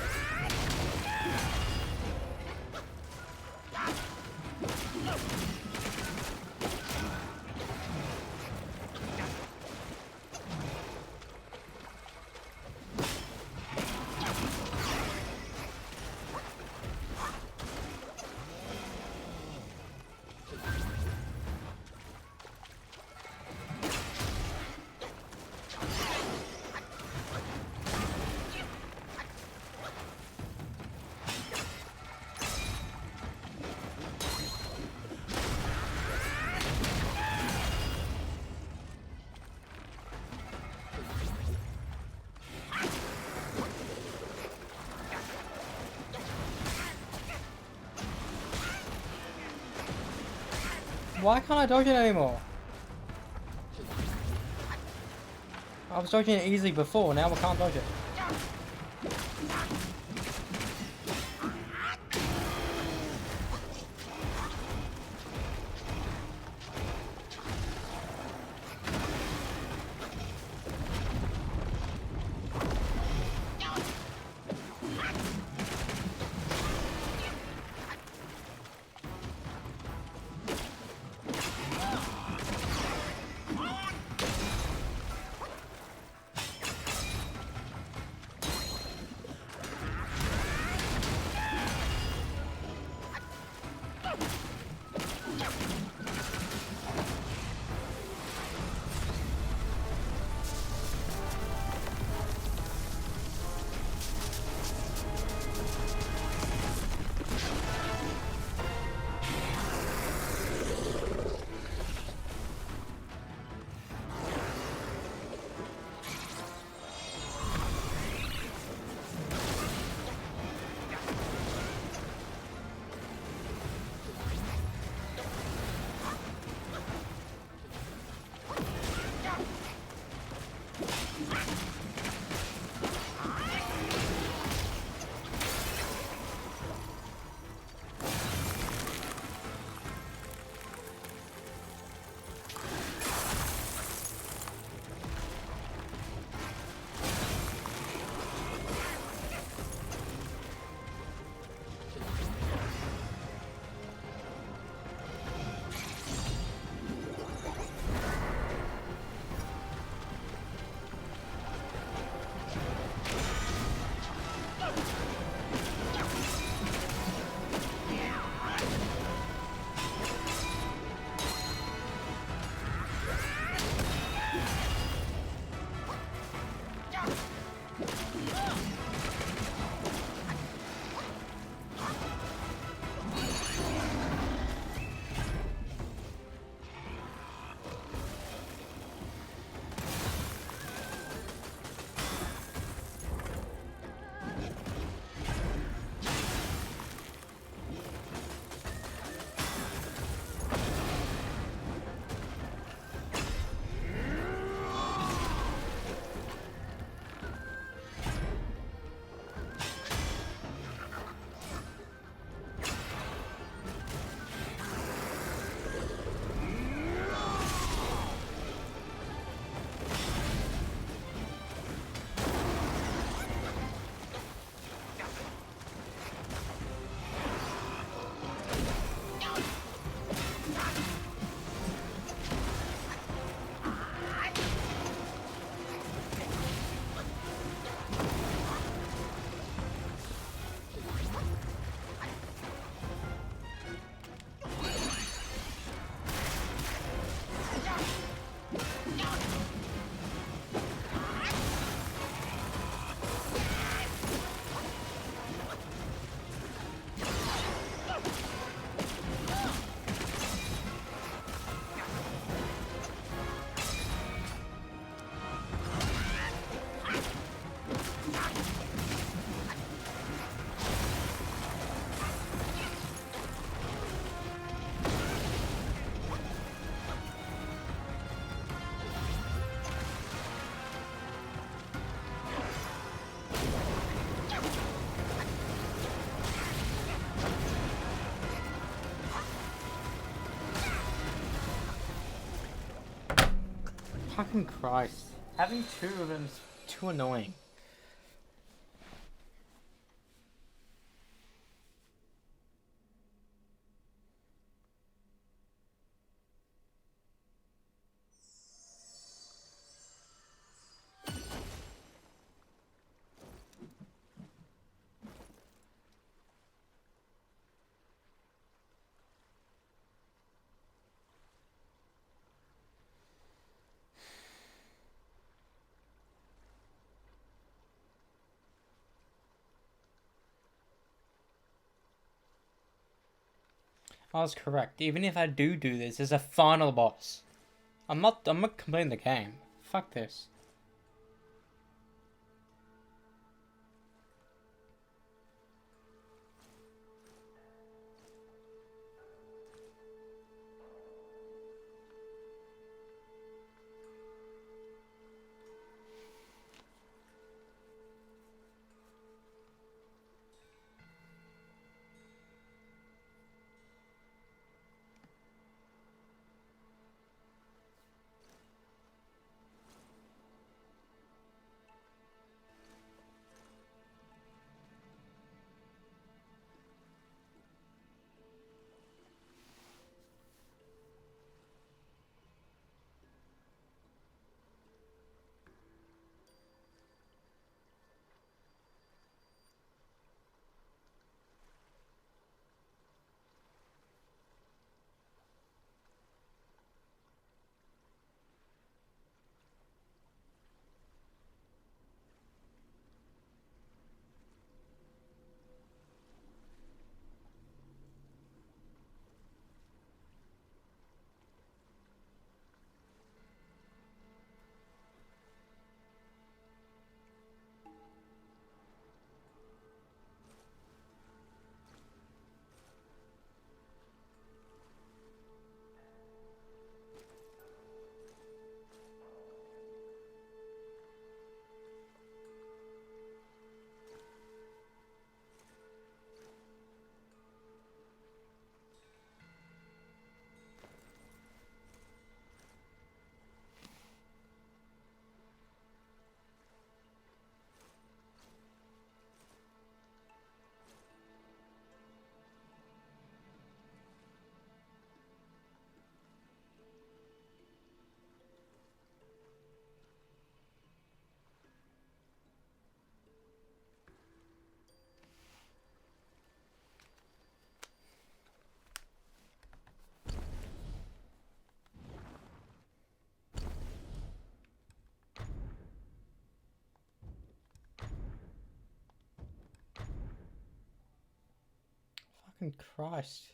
Why can't I dodge it anymore? I was dodging it easily before, now I can't dodge it. Fucking Christ. Having two of them is too annoying. I was correct. Even if I do this, there's a final boss. I'm not completing the game. Fuck this. Fucking Christ.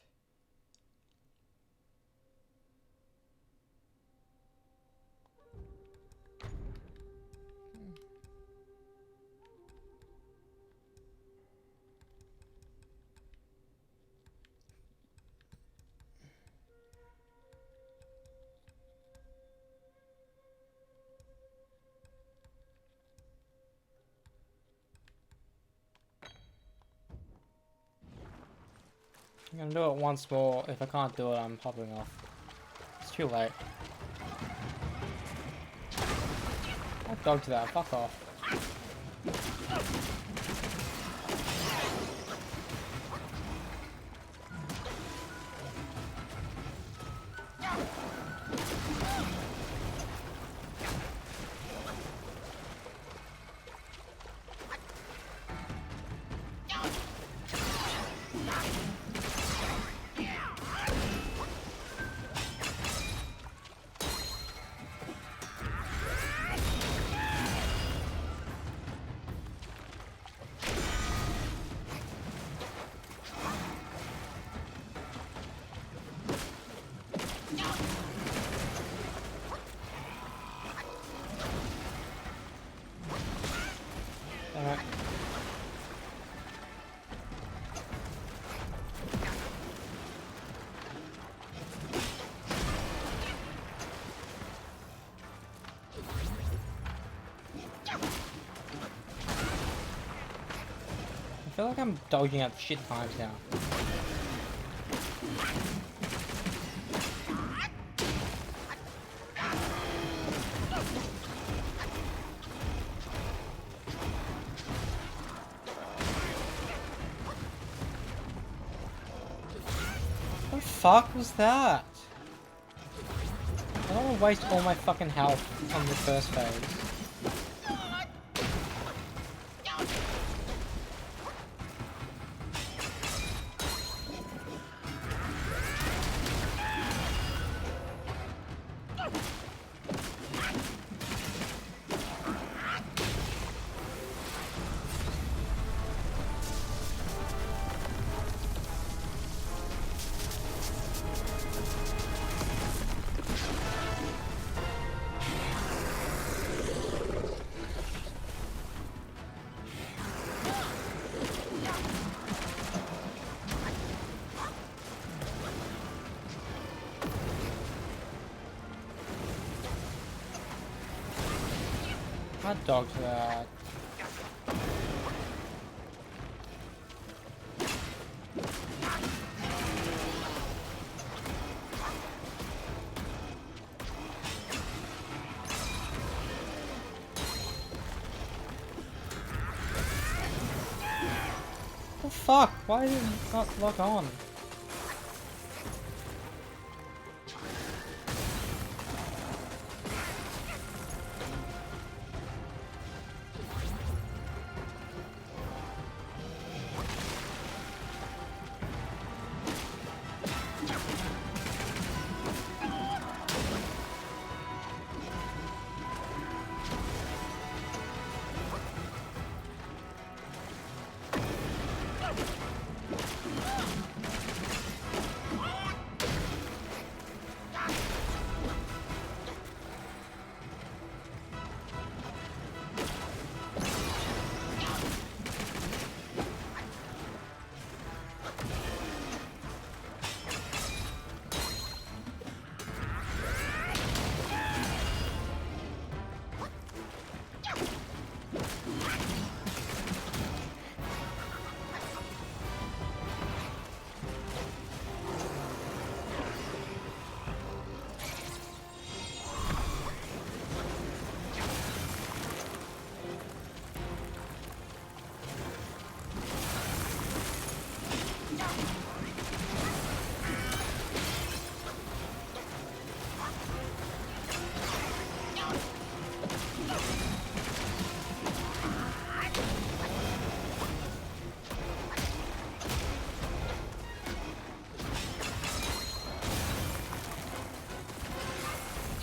I'm gonna do it once more. If I can't do it, I'm popping off. It's too late. I dodged that. Fuck off. Alright. I feel like I'm dodging out shit times now. fuck was that? I don't want to waste all my fucking health on the first phase. Hot dogs that. Oh fuck, why did it not lock on?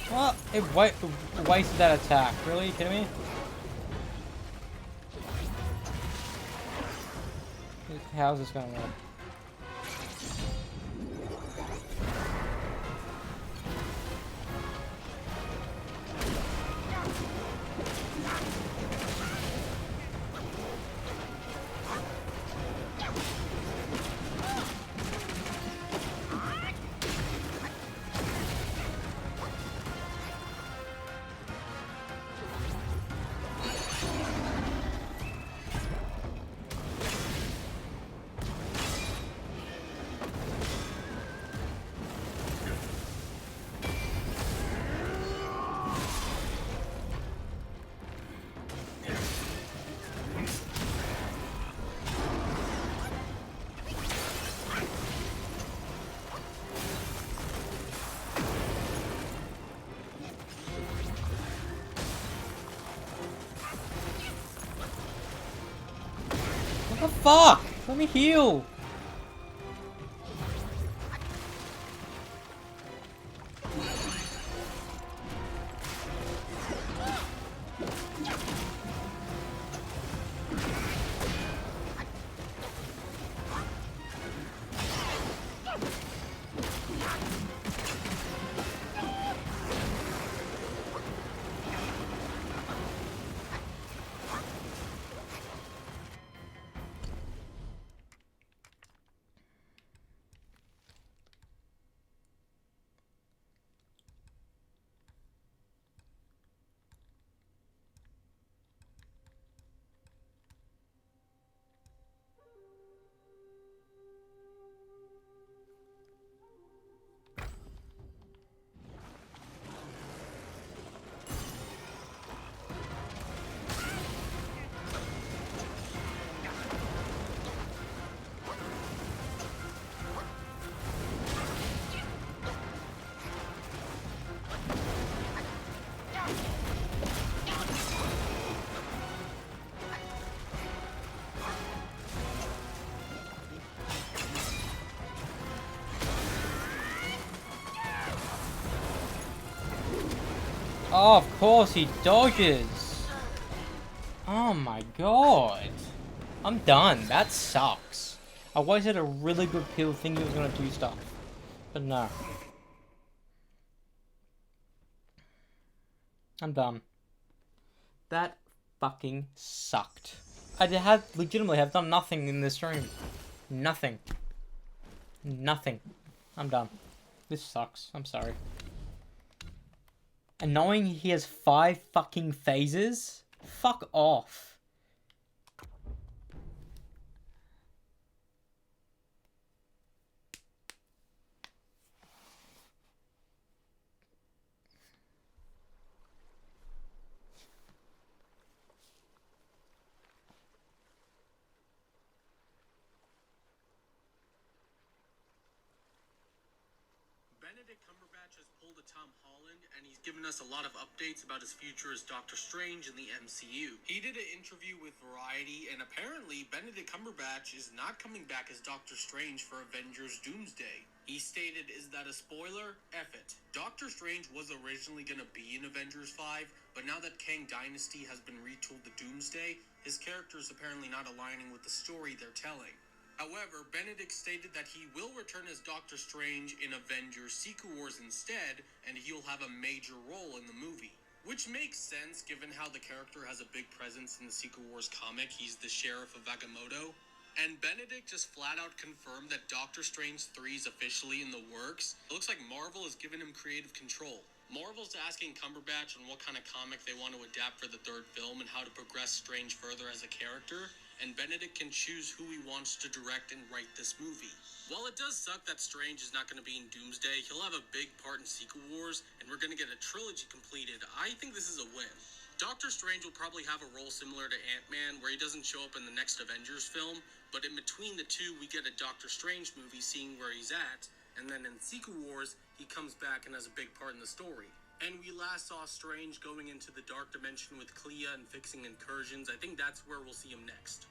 What? It wasted that attack. Really? You kidding me? How's this gonna work? What the fuck? Let me heal! Oh, of course he dodges. Oh my god. I'm done. That sucks. I wasted a really good pill thinking he was gonna do stuff. But no. I'm done. That fucking sucked. I had legitimately have done nothing in this stream. Nothing. Nothing. I'm done. This sucks. I'm sorry. And knowing he has 5 fucking phases? Fuck off. Benedict Cumberbatch has pulled a Tom Holland, and he's given us a lot of updates about his future as Doctor Strange in the MCU. He did an interview with Variety, and apparently Benedict Cumberbatch is not coming back as Doctor Strange for Avengers Doomsday. He stated, "Is that a spoiler? F it. Doctor Strange was originally going to be in Avengers 5, but now that Kang Dynasty has been retooled to Doomsday, his character is apparently not aligning with the story they're telling." However, Benedict stated that he will return as Doctor Strange in Avengers Secret Wars instead, and he'll have a major role in the movie. Which makes sense given how the character has a big presence in the Secret Wars comic. He's the Sheriff of Agamotto. And Benedict just flat out confirmed that Doctor Strange 3 is officially in the works. It looks like Marvel has given him creative control. Marvel's asking Cumberbatch on what kind of comic they want to adapt for the 3rd film and how to progress Strange further as a character, and Benedict can choose who he wants to direct and write this movie. While it does suck that Strange is not going to be in Doomsday, he'll have a big part in Secret Wars, and we're going to get a trilogy completed. I think this is a win. Doctor Strange will probably have a role similar to Ant-Man, where he doesn't show up in the next Avengers film, but in between the two, we get a Doctor Strange movie seeing where he's at, and then in Secret Wars, he comes back and has a big part in the story. And we last saw Strange going into the Dark Dimension with Clea and fixing incursions. I think that's where we'll see him next.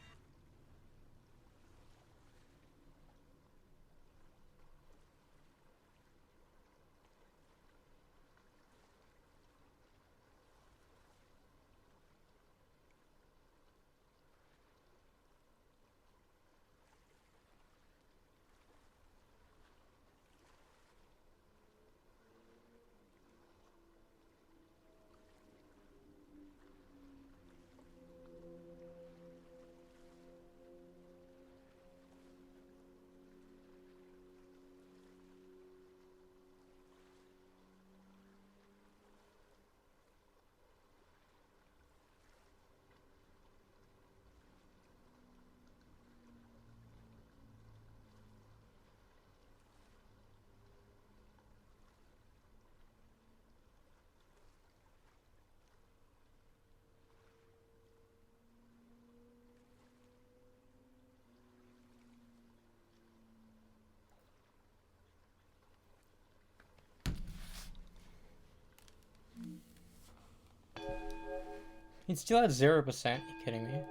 It's still at 0%, you kidding me?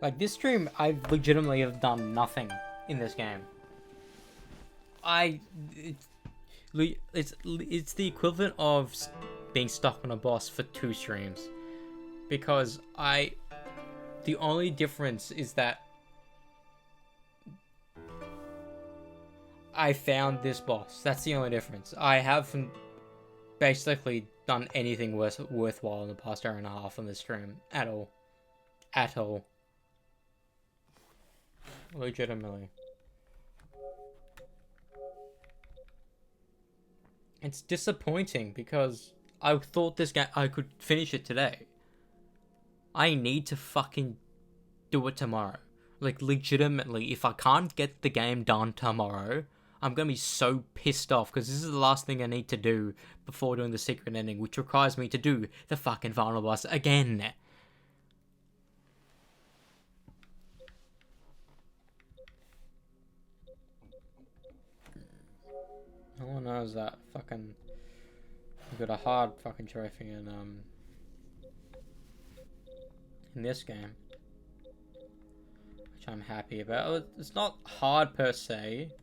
Like, this stream, I legitimately have done nothing in this game. It's the equivalent of being stuck on a boss for 2 streams. Because the only difference is that I found this boss. That's the only difference. I haven't basically done anything worthwhile in the past hour and a half on this stream. At all. At all. Legitimately. It's disappointing because I thought this game, I could finish it today. I need to fucking do it tomorrow. Like, legitimately, if I can't get the game done tomorrow, I'm gonna be so pissed off because this is the last thing I need to do before doing the secret ending, which requires me to do the fucking final boss again. No one knows that fucking we got a hard fucking trophy in this game, which I'm happy about. It's not hard per se.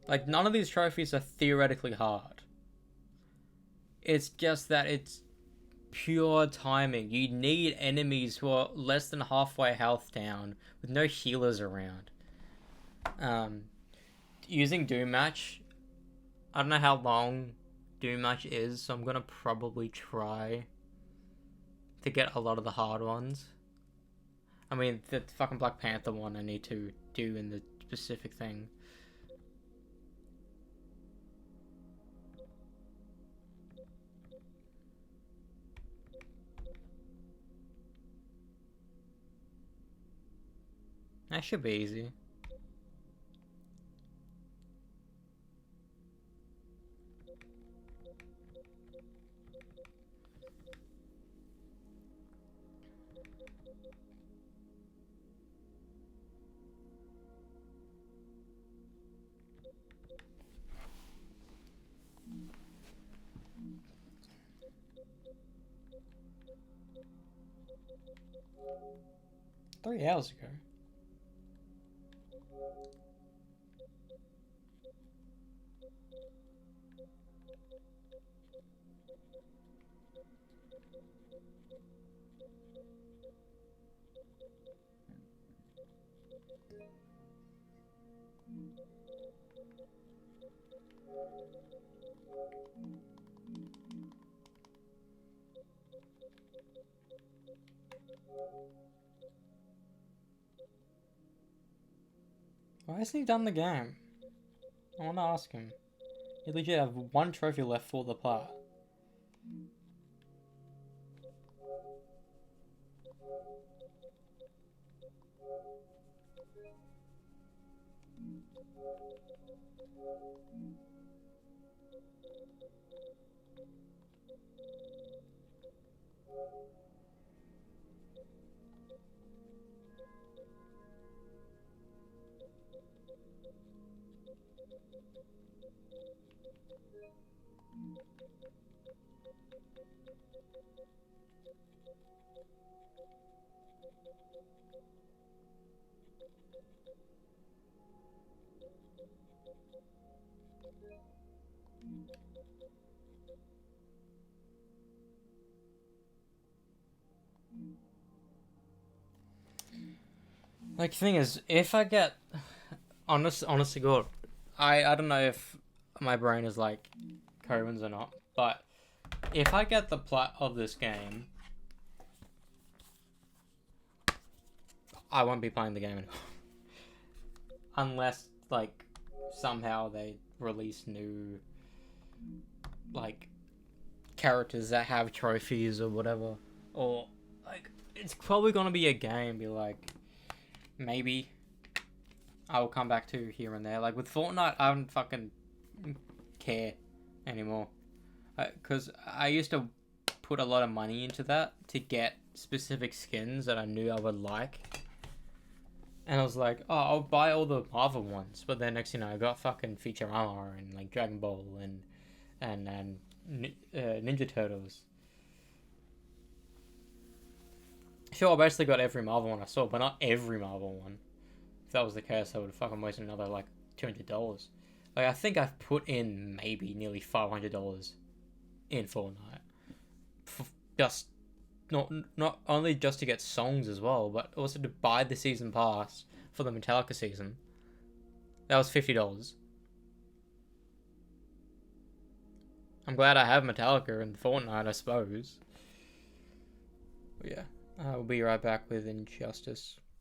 Like, none of these trophies are theoretically hard. It's just that it's pure timing. You need enemies who are less than halfway health down with no healers around. Using Doom Match, I don't know how long Doom Match is, so I'm gonna probably try to get a lot of the hard ones. I mean, the fucking Black Panther one I need to do in the specific thing. That should be easy. $3 ago. Why hasn't he done the game? I want to ask him. He legit have one trophy left for the part. Like, the thing is, if I get... honestly, God, I don't know if my brain is like Cohen's or not, but if I get the plot of this game, I won't be playing the game anymore. Unless, like, somehow they release new, like, characters that have trophies or whatever. Or, like, it's probably gonna be a game, be like, maybe I will come back to here and there. Like, with Fortnite, I don't fucking care anymore. Because I used to put a lot of money into that to get specific skins that I knew I would like. And I was like, oh, I'll buy all the Marvel ones. But then next thing you know, I got fucking Futurama and, like, Dragon Ball and Ninja Turtles. Sure, I basically got every Marvel one I saw, but not every Marvel one. If that was the case, I would have fucking wasted another, like, $200. Like, I think I've put in maybe nearly $500 in Fortnite. Just, not only just to get songs as well, but also to buy the season pass for the Metallica season. That was $50. I'm glad I have Metallica in Fortnite, I suppose. But yeah, I'll be right back with Injustice.